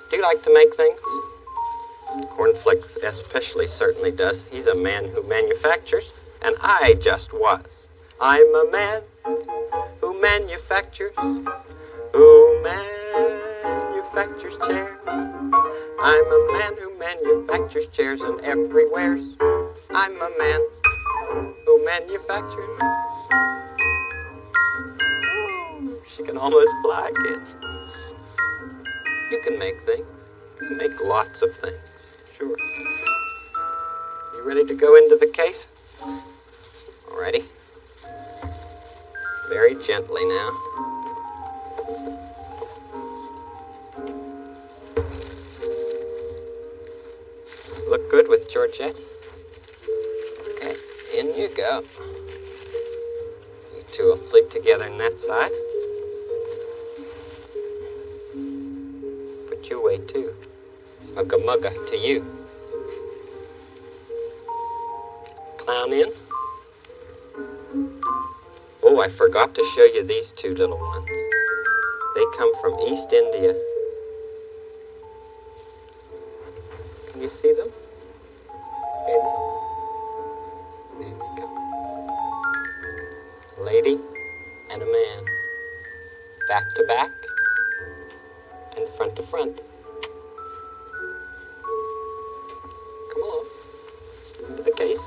Do you like to make things? Cornflakes especially certainly does. He's a man who manufactures, and I just was. I'm a man who manufactures chairs. I'm a man who manufactures chairs and everywheres. I'm a man who manufactures. She can almost fly, can't she? You can make things. You can make lots of things. Sure. You ready to go into the case? Alrighty. Very gently now. Look good with Georgette. Okay, in you go. You two will sleep together on that side. Put you away too. Mugga mugga to you. Clown in. Oh, I forgot to show you these two little ones. They come from East India. Can you see them? There they come. A lady and a man. Back to back and front to front. Come along. Into the case.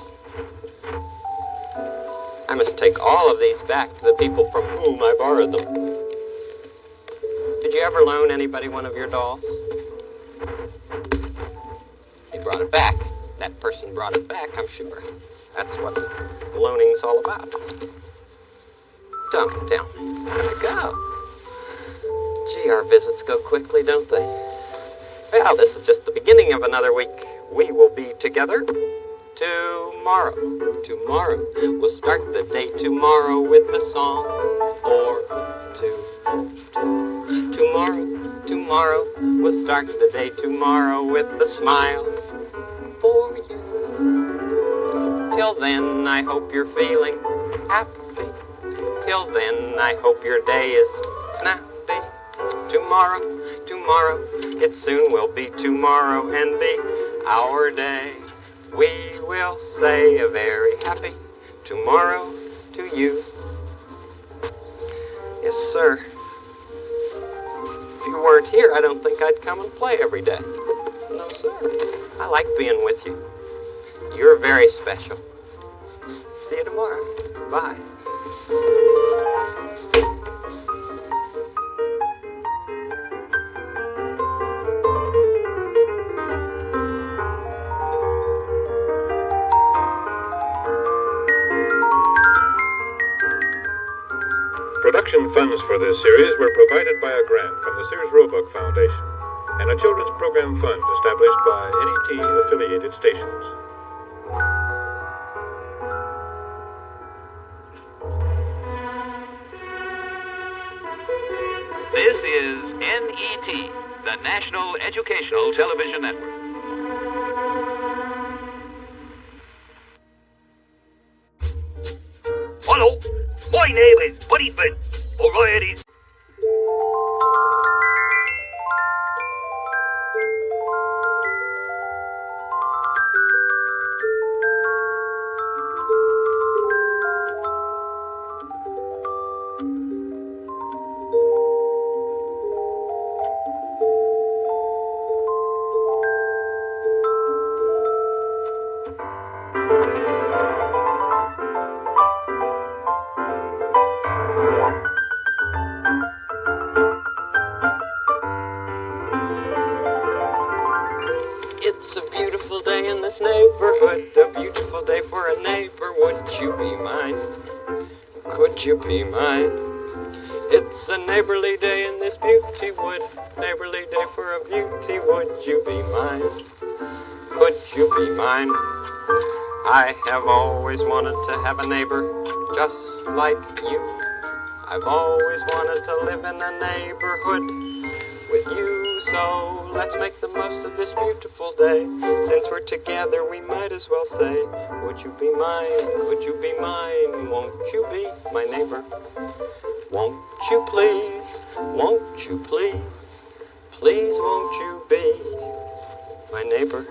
I must take all of these back to the people from whom I borrowed them. Did you ever loan anybody one of your dolls? They brought it back. That person brought it back, I'm sure. That's what loaning's all about. Don't tell me it's time to go. Gee, our visits go quickly, don't they? Well, this is just the beginning of another week. We will be together tomorrow. Tomorrow. We'll start the day tomorrow with a song or two. Tomorrow. We'll start the day tomorrow with a smile for you. Till then, I hope you're feeling happy. Till then, I hope your day is snappy. Tomorrow, it soon will be tomorrow and be our day. We will say a very happy tomorrow to you. Yes, sir. If you weren't here, I don't think I'd come and play every day. No, sir. I like being with you. You're very special. See you tomorrow. Bye. Production funds for this series were provided by a grant from the Sears Roebuck Foundation and a children's program fund established by NET affiliated stations. This is NET, the National Educational Television Network. Hello, my name is Buddy Finn. Varieties. It's a beautiful day in this neighborhood, a beautiful day for a neighbor. Would you be mine? Could you be mine? It's a neighborly day in this beauty wood, neighborly day for a beauty. Would you be mine? Could you be mine? I have always wanted to have a neighbor just like you. I've always wanted to live in a neighborhood with you, so let's make the most of this beautiful day. Since we're together, we might as well say, would you be mine? Could you be mine? Won't you be my neighbor? Won't you please? Won't you please? Please won't you be my neighbor?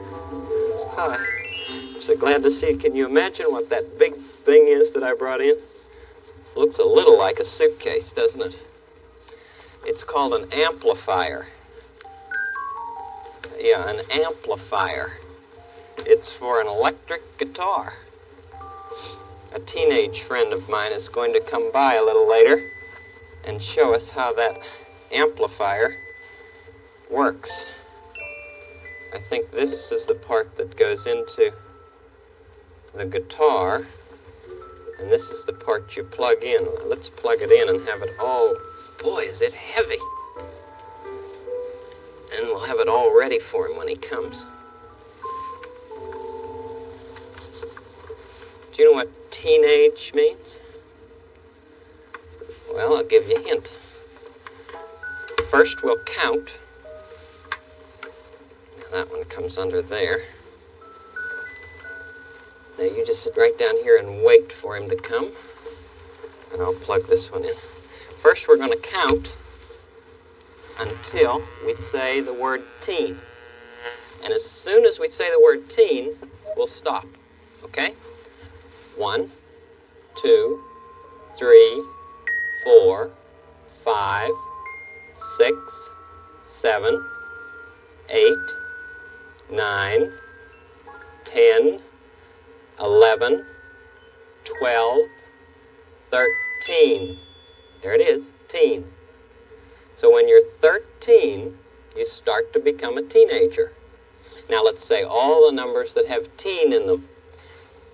Hi, I'm so glad to see you. Can you imagine what that big thing is that I brought in? Looks a little like a suitcase, doesn't it? It's called an amplifier. Yeah, an amplifier. It's for an electric guitar. A teenage friend of mine is going to come by a little later and show us how that amplifier works. I think this is the part that goes into the guitar, and this is the part you plug in. Let's plug it in and have it all. Boy, is it heavy. And we'll have it all ready for him when he comes. Do you know what teenage means? Well, I'll give you a hint. First, we'll count. Now, that one comes under there. Now, you just sit right down here and wait for him to come. And I'll plug this one in. First, we're going to count until we say the word teen. And as soon as we say the word teen, we'll stop. Okay? 1, 2, 3, 4, 5, 6, 7, 8, 9, 10, 11, 12, 13. There it is, teen. So when you're 13, you start to become a teenager. Now let's say all the numbers that have teen in them.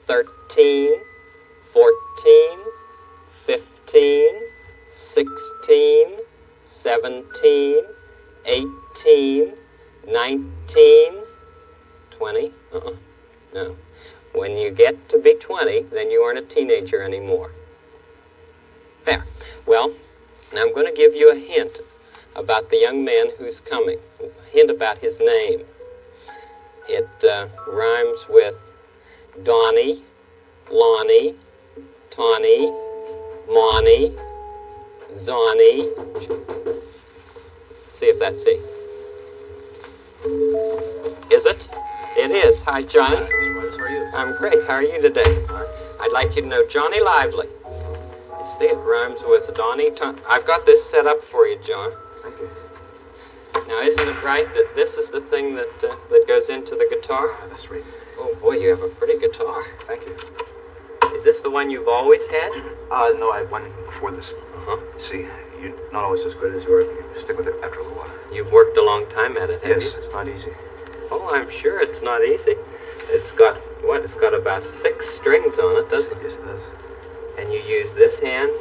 13, 14, 15, 16, 17, 18, 19, 20. No. When you get to be 20, then you aren't a teenager anymore. There. Well, now I'm going to give you a hint about the young man who's coming. A hint about his name. It rhymes with Donnie, Lonnie, Tawny, Monty, Zonnie. See if that's it. Is it? It is. Hi, Johnny. Hi, Mr. Rogers, how are you? I'm great. How are you today? I'd like you to know Johnny Lively. You see, it rhymes with Donnie. I've got this set up for you, John. Thank you. Now, isn't it right that this is the thing that goes into the guitar? That's right. Oh, boy, you have a pretty guitar. Thank you. Is this the one you've always had? No, I had one before this. Uh-huh. See, you're not always as good as you are. You stick with it after a little while. You've worked a long time at it, have Yes, you? it's not easy. Oh, I'm sure it's not easy. It's got, what, it's got about 6 strings on it, doesn't it? Yes, it does. And you use this hand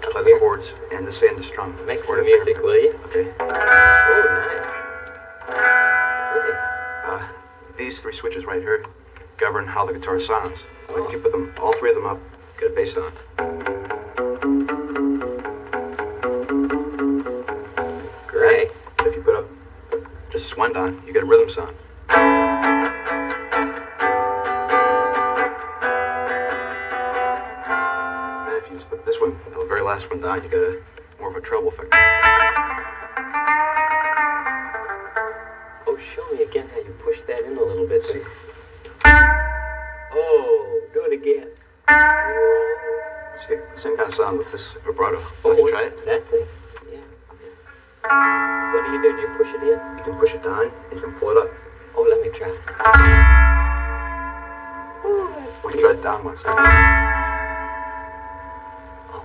To play the chords and this hand to strum. Make Or some to music, finger. will you? Okay. Oh, nice. Really? These 3 switches right here govern how the guitar sounds. Like if you put them, all 3 of them up, get a bass sound. Great. If you put up just one down, you get a rhythm sound. And if you just put this one, the very last one down, you get a more of a treble effect. Oh, show me again how you push that in a little bit. See? Oh, do it again. See, the same kind of sound with this vibrato. Oh, Let's try it. That thing? Yeah. What do you do? Do you push it in? You can push it down, and you can pull it up. Oh, let me try. We can try it down once. Oh,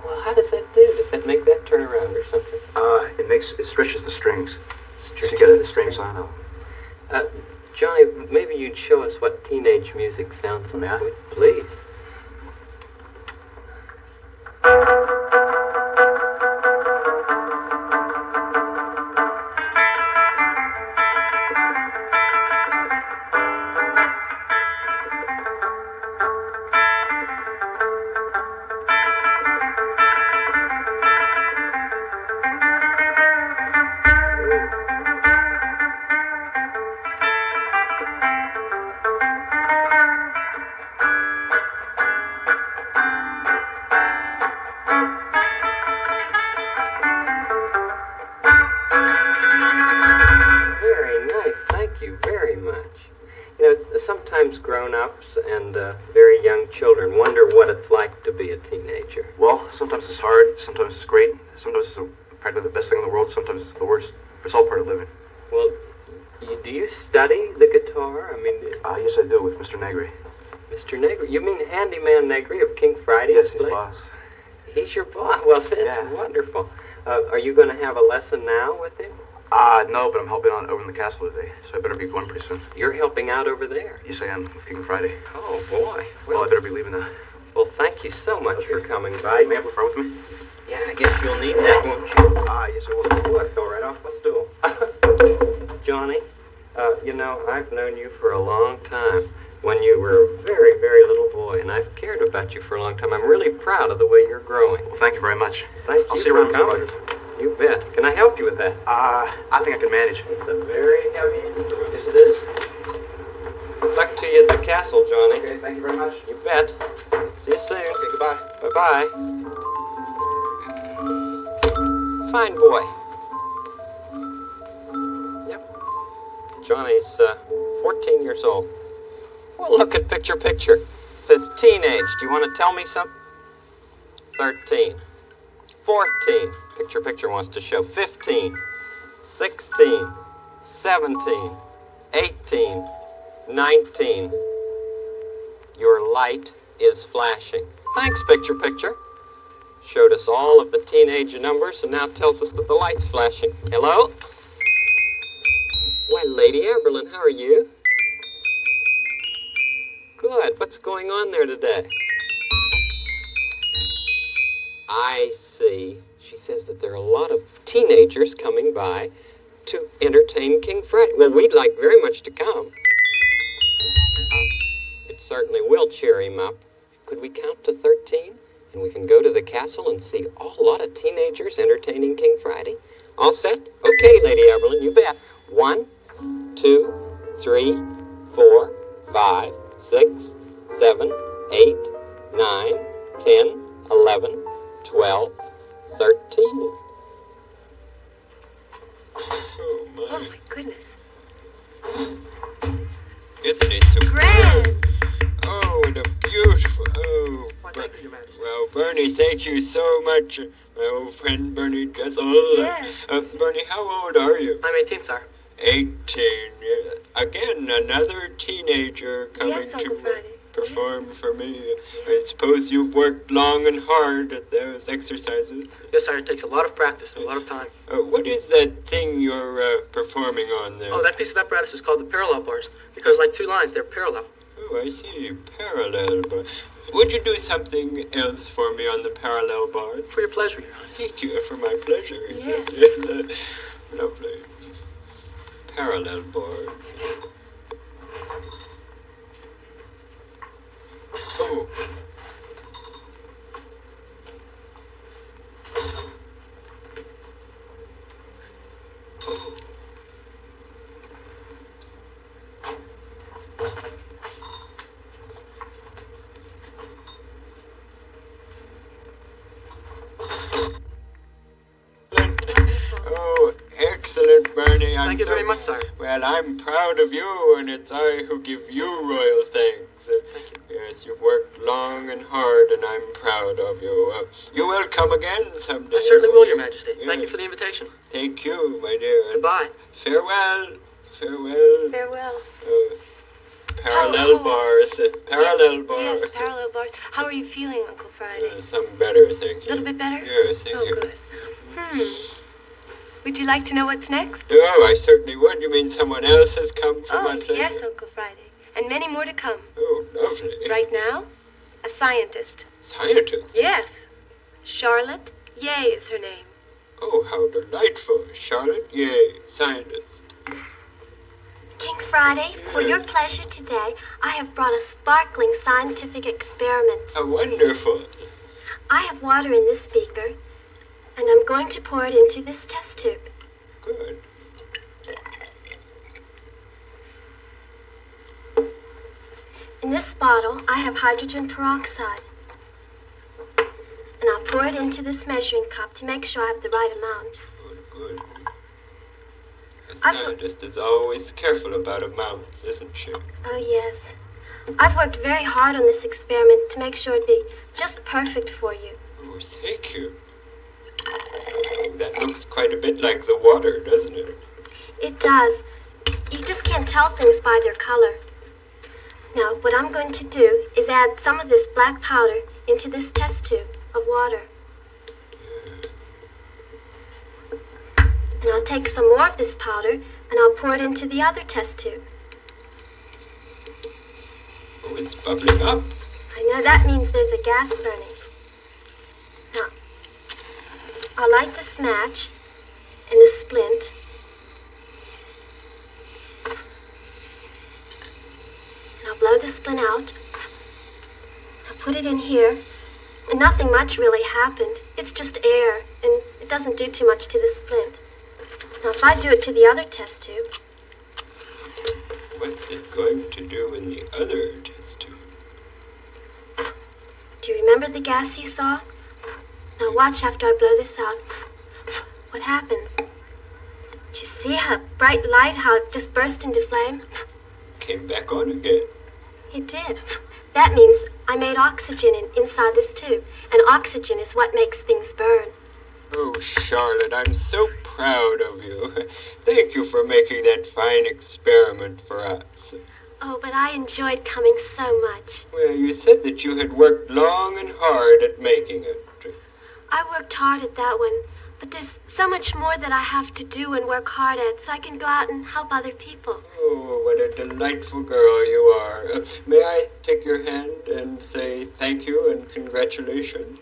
well, how does that do? Does that make that turn around or something? It stretches the strings. Stretches so you get the a string sound out. Johnny, maybe you'd show us what teenage music sounds like. Yeah. Please. Sometimes grown-ups and very young children wonder what it's like to be a teenager. Well, sometimes it's hard, sometimes it's great, sometimes it's practically the best thing in the world, sometimes it's the worst. It's all part of living. Well, do you study the guitar? I mean... Yes, I do, with Mr. Negri. Mr. Negri? You mean Handyman Negri of King Friday's Yes, he's place? boss. He's your boss? Well, that's wonderful. Are you going to have a lesson now with him? No, but I'm helping out over in the castle today, so I better be going pretty soon. You're helping out over there? Yes, I am, with King Friday. Oh, boy. Well, I better be leaving now. Well, thank you so much for coming by. May I have a fire with me? Yeah, I guess you'll need that, won't you? Yes, I will. Oh, I fell right off my stool. Johnny, you know, I've known you for a long time, when you were a very, very little boy, and I've cared about you for a long time. I'm really proud of the way you're growing. Well, thank you very much. Thank I'll you see you for around, Mr. coming. Rogers. You bet. Can I help you with that? I think I can manage. It's a very heavy instrument. Yes, it is. Good luck to you at the castle, Johnny. Okay, thank you very much. You bet. See you soon. Okay, goodbye. Bye-bye. fine boy. Yep. Johnny's 14 years old. Well, look at picture. It says teenage. Do you want to tell me something? 13. 14. Picture wants to show 15. 16. 17. 18. 19. Your light is flashing. Thanks, picture. Showed us all of the teenage numbers and now tells us that the light's flashing. Hello? Why, Lady Amberlin, how are you? Good. What's going on there today? I see. She says that there are a lot of teenagers coming by to entertain King Freddy. Well, we'd like very much to come. It certainly will cheer him up. Could we count to 13? And we can go to the castle and see a lot of teenagers entertaining King Friday. All set? Okay, Lady Eberlin, you bet. 1, 2, 3, 4, 5, 6, 7, 8, 9, 10, 11, 12, 13. Oh my goodness. Isn't it so Grand! Oh, what a beautiful... Oh, Thank you, Your Majesty. well, Bernie, thank you so much. My old friend Bernie Jessel. Yes. Bernie, how old are you? I'm 18, sir. 18. Again, another teenager coming Yes, Uncle to Friday. perform for me. I suppose you've worked long and hard at those exercises. Yes, sir. It takes a lot of practice and a lot of time. What is that thing you're performing on there? Oh, that piece of apparatus is called the parallel bars because, like two lines, they're parallel. Oh, I see. Parallel bar. Would you do something else for me on the parallel bar? For your pleasure, Your Honor. Thank you for my pleasure. Yes. Lovely. Parallel bars. Oh. Oh, excellent, Bernie. Thank you very much, sir. Well, I'm proud of you, and it's I who give you royal thanks. Thank you. Yes, you've worked long and hard, and I'm proud of you. You will come again someday. I certainly will, Your Majesty. Yes. Thank you for the invitation. Thank you, my dear. Goodbye. Farewell. Farewell. Farewell. Parallel bars. Parallel bars. Yes, parallel bars. How are you feeling, Uncle Friday? Some better, thank A you. little bit better? Yes, thank Oh, you. good. Would you like to know what's next? Oh, I certainly would. You mean someone else has come for my Oh, pleasure? yes, Uncle Friday. And many more to come. Oh, lovely. Right now, a scientist. Scientist? Yes. Charlotte Yay is her name. Oh, how delightful. Charlotte Yay, scientist. King Friday, for your pleasure today, I have brought a sparkling scientific experiment. How wonderful. I have water in this beaker, and I'm going to pour it into this test tube. Good. In this bottle, I have hydrogen peroxide. And I'll pour it into this measuring cup to make sure I have the right amount. Good. A scientist is always careful about amounts, isn't she? Oh, yes. I've worked very hard on this experiment to make sure it'd be just perfect for you. Oh, thank you. That looks quite a bit like the water, doesn't it? It does. You just can't tell things by their color. Now, what I'm going to do is add some of this black powder into this test tube of water. And I'll take some more of this powder and I'll pour it into the other test tube. Oh, it's bubbling up. I know that means there's a gas burning. Now, I'll light this match and a splint. And I'll blow the splint out. I'll put it in here. And nothing much really happened. It's just air, and it doesn't do too much to the splint. Now, if I do it to the other test tube... What's it going to do in the other test tube? Do you remember the gas you saw? Now watch after I blow this out. What happens? Did you see how bright light, how it just burst into flame? Came back on again. It did. That means I made oxygen inside this tube, and oxygen is what makes things burn. Oh, Charlotte, I'm so proud of you. Thank you for making that fine experiment for us. Oh, but I enjoyed coming so much. Well, you said that you had worked long and hard at making it. I worked hard at that one, but there's so much more that I have to do and work hard at, so I can go out and help other people. Oh, what a delightful girl you are. May I take your hand and say thank you and congratulations?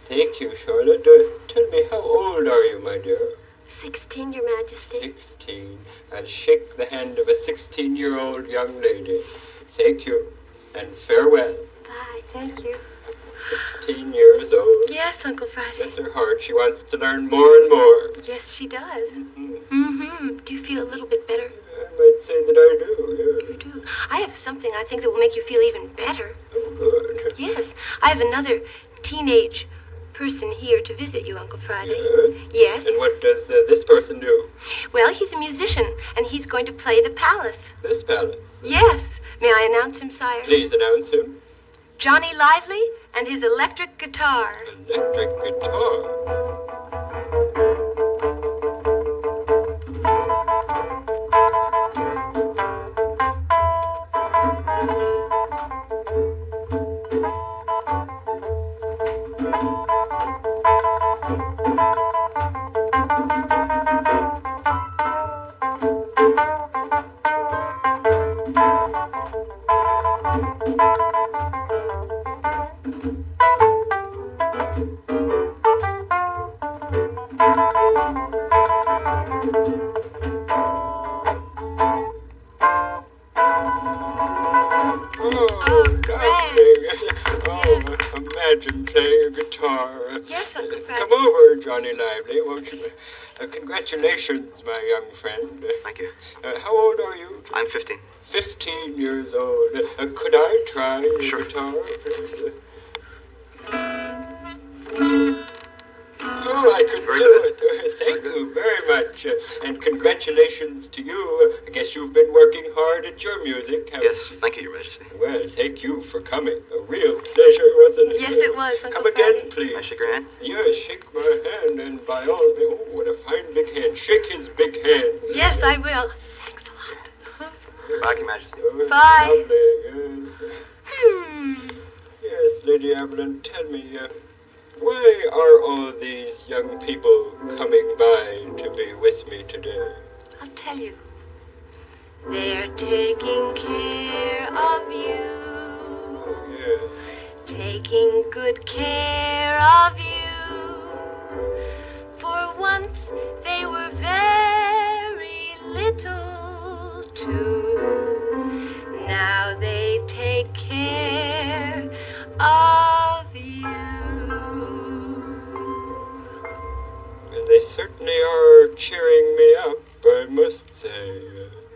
Thank you, Charlotte. Tell me, how old are you, my dear? 16, Your Majesty. 16. I'll shake the hand of a 16-year-old young lady. Thank you, and farewell. Bye. Thank you. 16 years old. Yes, Uncle Friday. Bless her heart, she wants to learn more and more. Yes, she does. Mm-hmm. Do you feel a little bit better? I might say that I do, yeah. You do? I have something I think that will make you feel even better. Oh, good. Yes, I have another teenage person here to visit you, Uncle Friday. Yes? Yes. And what does this person do? Well, he's a musician, and he's going to play the palace. This palace? Yes. May I announce him, sire? Please announce him. Johnny Lively and his electric guitar. Electric guitar? Imagine playing a guitar. Yes, Uncle Fred. Come over, Johnny Lively, won't you? Congratulations, my young friend. Thank you. How old are you? I'm 15. 15 years old. Could I try your guitar? Oh, I could do it. Thank you very much. And congratulations to you. I guess you've been working hard at your music, haven't you? Yes, thank you, Your Majesty. Well, thank you for coming. A real pleasure, wasn't it? Yes, it was, Uncle Come again, please. Can I shake your hand? Yes, shake my hand, and by all means, oh, what a fine big hand. Shake his big hand. Yes, I will. Thanks a lot. Back, Your Majesty. Oh, Bye. Lovely, yes. Yes, Lady Evelyn, tell me, why are all these young people coming by to be with me today? I'll tell you. They're taking care of you. Oh, yeah. Taking good care of you. For once they were very little too. Now they take care of you. They certainly are cheering me up, I must say.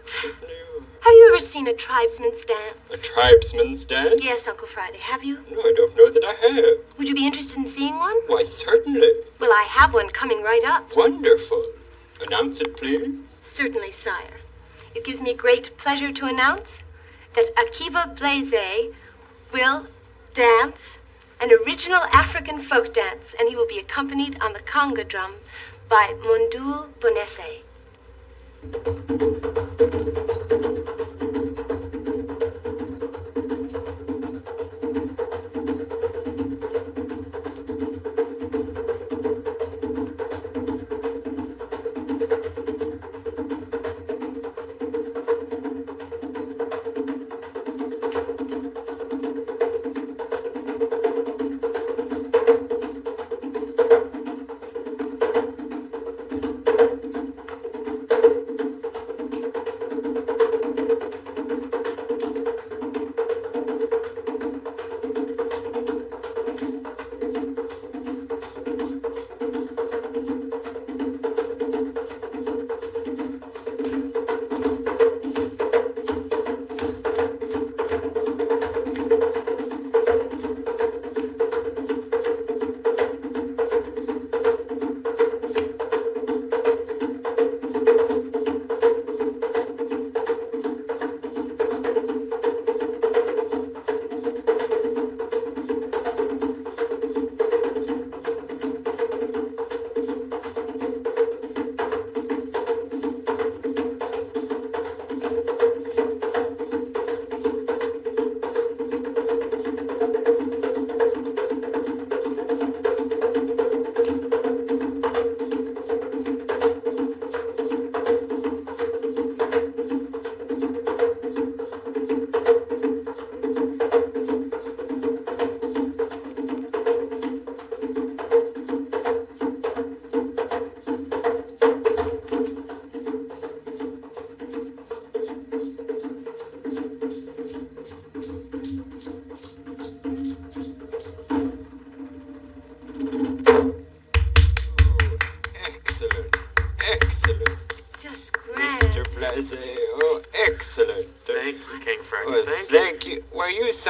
Certainly are. Have you ever seen a tribesman's dance? A tribesman's dance? Yes, Uncle Friday. Have you? No, I don't know that I have. Would you be interested in seeing one? Why, certainly. Well, I have one coming right up. Wonderful. Announce it, please. Certainly, sire. It gives me great pleasure to announce that Akiva Blaze will dance an original African folk dance, and he will be accompanied on the conga drum by Mundul Bonese.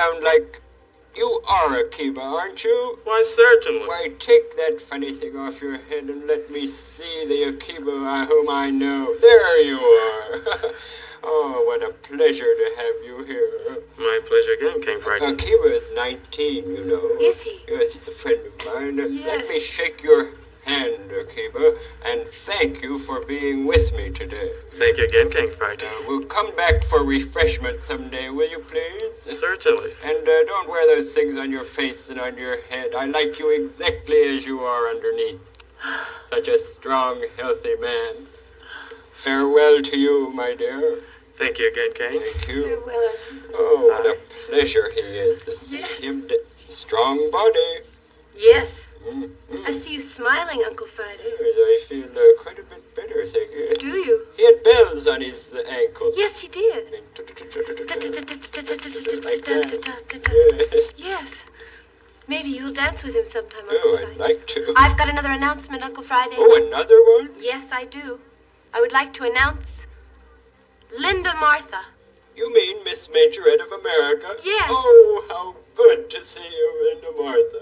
sound like you are Akiba, aren't you? Why, certainly. Why, take that funny thing off your head and let me see the Akiba whom I know. There you are. Oh, what a pleasure to have you here. My pleasure again, King Friday. Akiba is 19, you know. Is he? Yes, he's a friend of mine. Yes. Let me shake your hand, Akiba, and thank you for being with me today. Thank you again, King Friday. We'll come back for refreshment someday, will you please? Certainly. And don't wear those things on your face and on your head. I like you exactly as you are underneath. Such a strong, healthy man. Farewell to you, my dear. Thank you again, King. Thank you. Farewell. Oh, what a pleasure he is to see him. Strong body. Yes. Mm-hmm. I see you smiling, Uncle Friday. Yes, I feel quite a bit better, thank you. Do you? He had bells on his ankles. Yes, he did. Like that. Yes. Yes. Maybe you'll dance with him sometime, Uncle Oh, Friday. I'd like to. I've got another announcement, Uncle Friday. Oh, another one? Yes, I do. I would like to announce Linda Martha. You mean Miss Majorette of America? Yes. Oh, how good to see you, Linda Martha.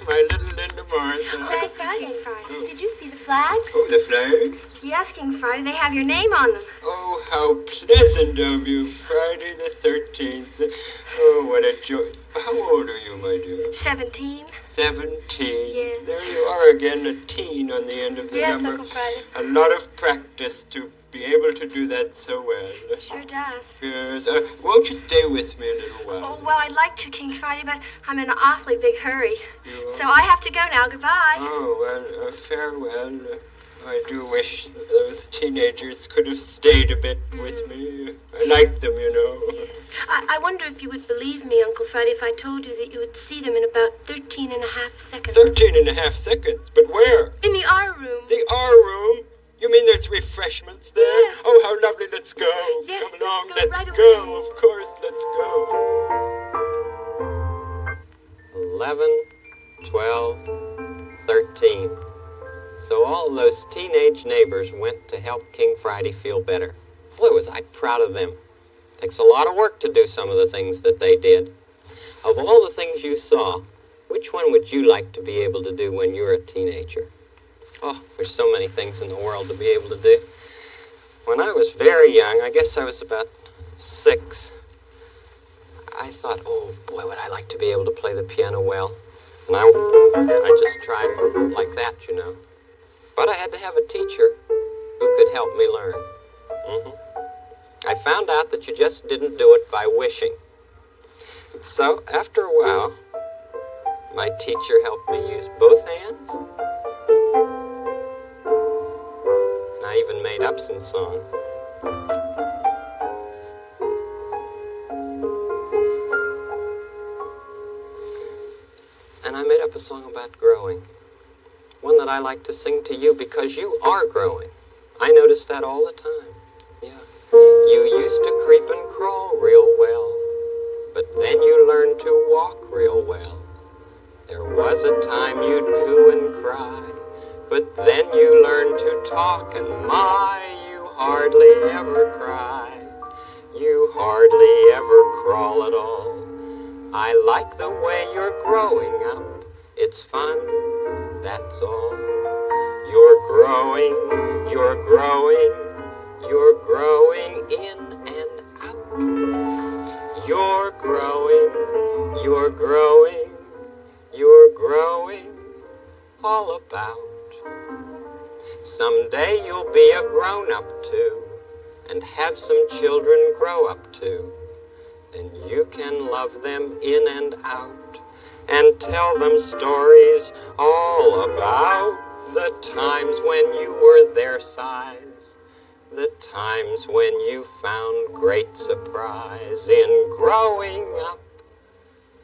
My little Linda Martha. Friday. Did you see the flags? Oh, the flags? Yes, King Friday. They have your name on them. Oh, how pleasant of you, Friday the 13th. Oh, what a joy. How old are you, my dear? 17. 17. Yes. There you are again, a teen on the end of the Yes, number. Uncle Friday. A lot of practice to be able to do that so well. Sure does. Yes. Won't you stay with me a little while? Oh, well, I'd like to, King Friday, but I'm in an awfully big hurry. You are? So I have to go now. Goodbye. Oh, well, farewell. I do wish that those teenagers could have stayed a bit with me. I like them, you know. I wonder if you would believe me, Uncle Friday, if I told you that you would see them in about 13 and a half seconds. 13 and a half seconds? But where? In the R room. The R room? You mean there's refreshments there? Yes. Oh, how lovely. Let's go. Yes, Come along. let's go Let's right go. away. Of course, let's go. 11, 12, 13. So all those teenage neighbors went to help King Friday feel better. Boy, was I proud of them. Takes a lot of work to do some of the things that they did. Of all the things you saw, which one would you like to be able to do when you're a teenager? Oh, there's so many things in the world to be able to do. When I was very young, I guess I was about 6, I thought, oh boy, would I like to be able to play the piano well. And I just tried like that, you know. But I had to have a teacher who could help me learn. I found out that you just didn't do it by wishing. So, after a while, my teacher helped me use both hands. And I even made up some songs. And I made up a song about growing. One that I like to sing to you because you are growing. I notice that all the time. Yeah. You used to creep and crawl real well, but then you learned to walk real well. There was a time you'd coo and cry, but then you learned to talk, and my, you hardly ever cry. You hardly ever crawl at all. I like the way you're growing up. It's fun, that's all. You're growing, you're growing, you're growing in and out. You're growing, you're growing, you're growing all about. Someday you'll be a grown-up too, and have some children grow up too. And you can love them in and out, and tell them stories all about the times when you were their size, the times when you found great surprise in growing up.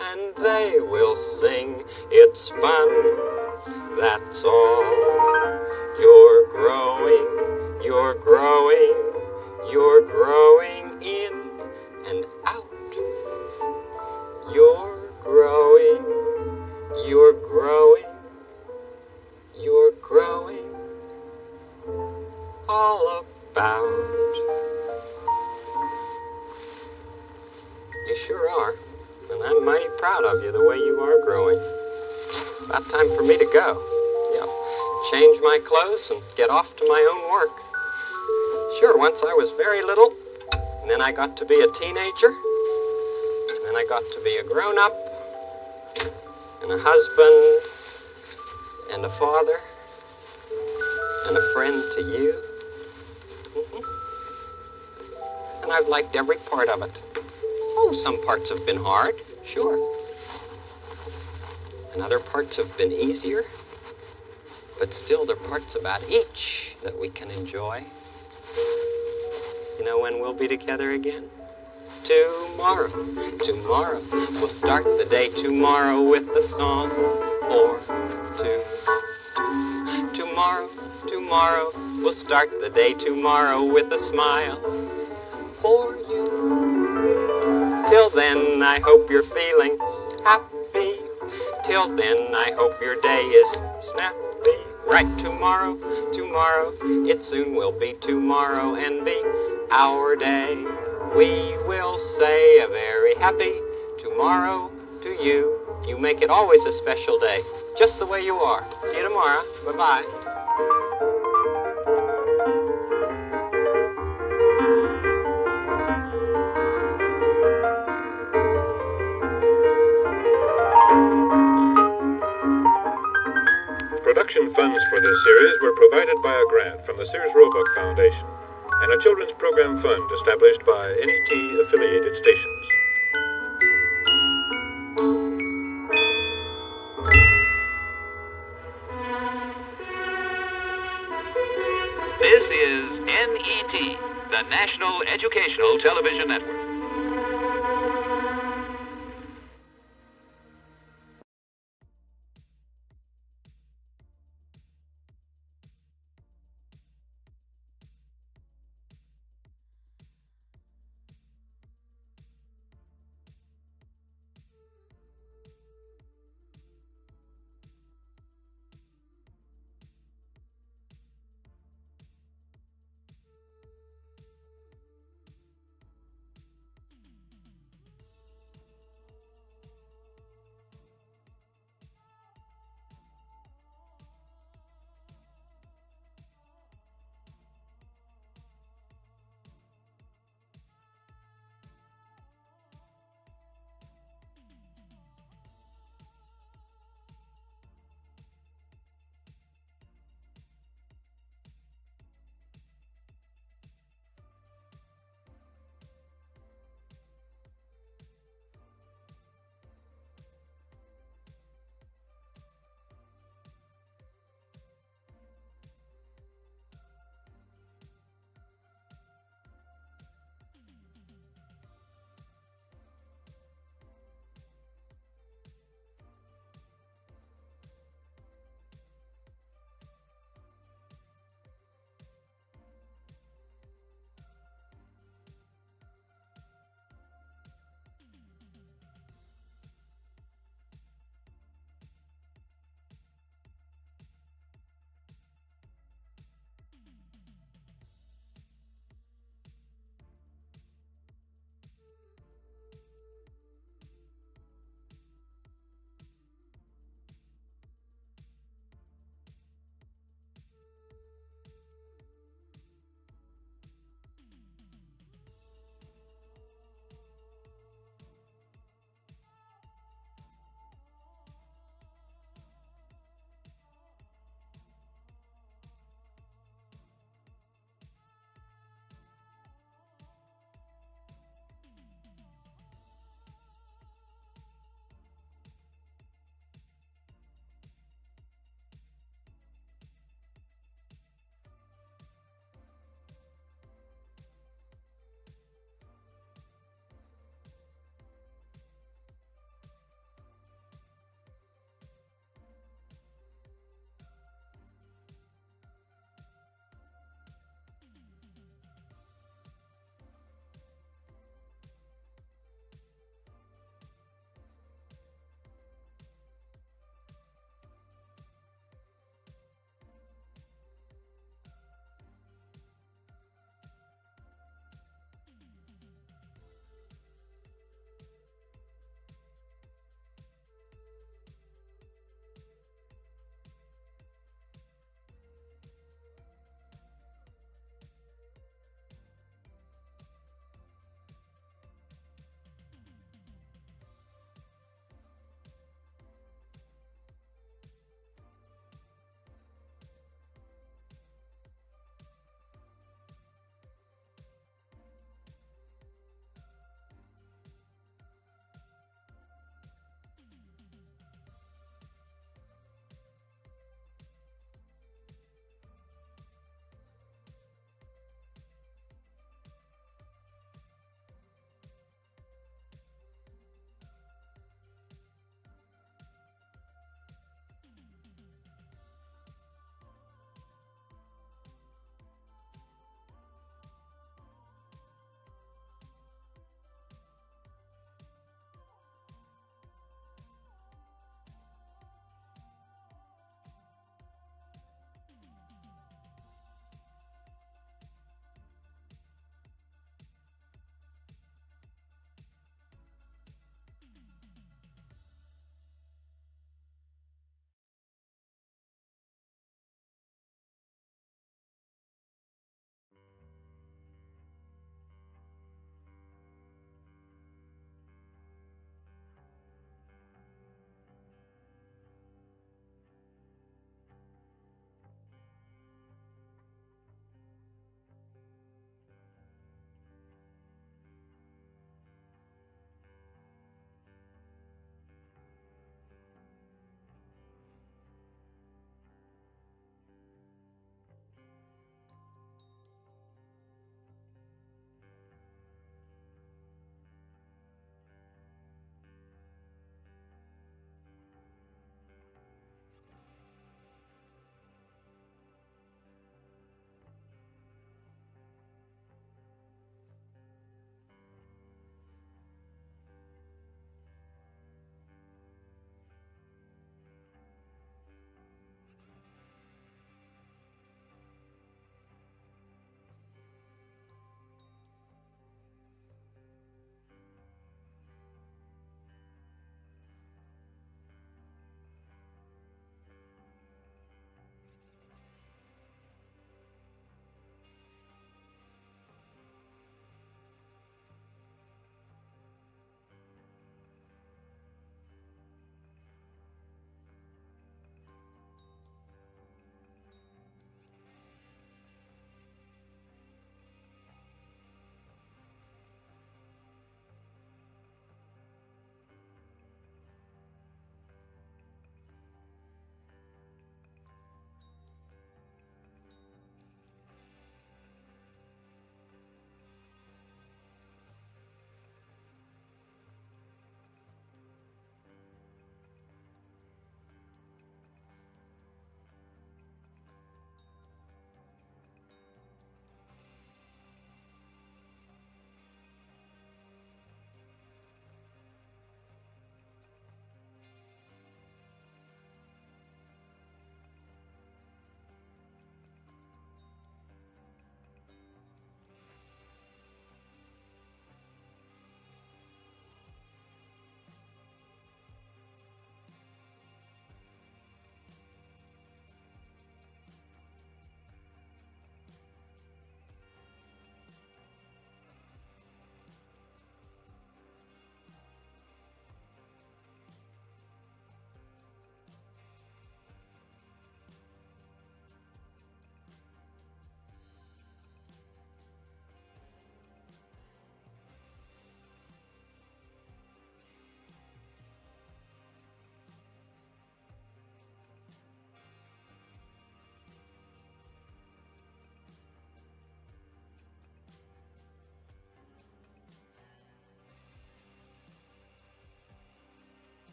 And they will sing, it's fun, that's all. You're growing, you're growing, you're growing in and out. You're growing, you're growing, you're growing all about. You sure are, and I'm mighty proud of you the way you are growing. About time for me to go. Yeah, change my clothes and get off to my own work. Sure, once I was very little, and then I got to be a teenager, and then I got to be a grown-up, and a husband, and a father, and a friend to you. And I've liked every part of it. Oh, some parts have been hard, sure. And other parts have been easier. But still, there are parts about each that we can enjoy. You know when we'll be together again? Tomorrow. Tomorrow. We'll start the day tomorrow with the song. Or tomorrow. Tomorrow. We'll start the day tomorrow with a smile. For you. Till then, I hope you're feeling happy. Till then, I hope your day is snappy. Right, tomorrow, tomorrow, it soon will be tomorrow and be our day. We will say a very happy tomorrow to you. You make it always a special day, just the way you are. See you tomorrow. Bye-bye. Production funds for this series were provided by a grant from the Sears Roebuck Foundation and a children's program fund established by NET affiliated stations. This is NET, the National Educational Television Network.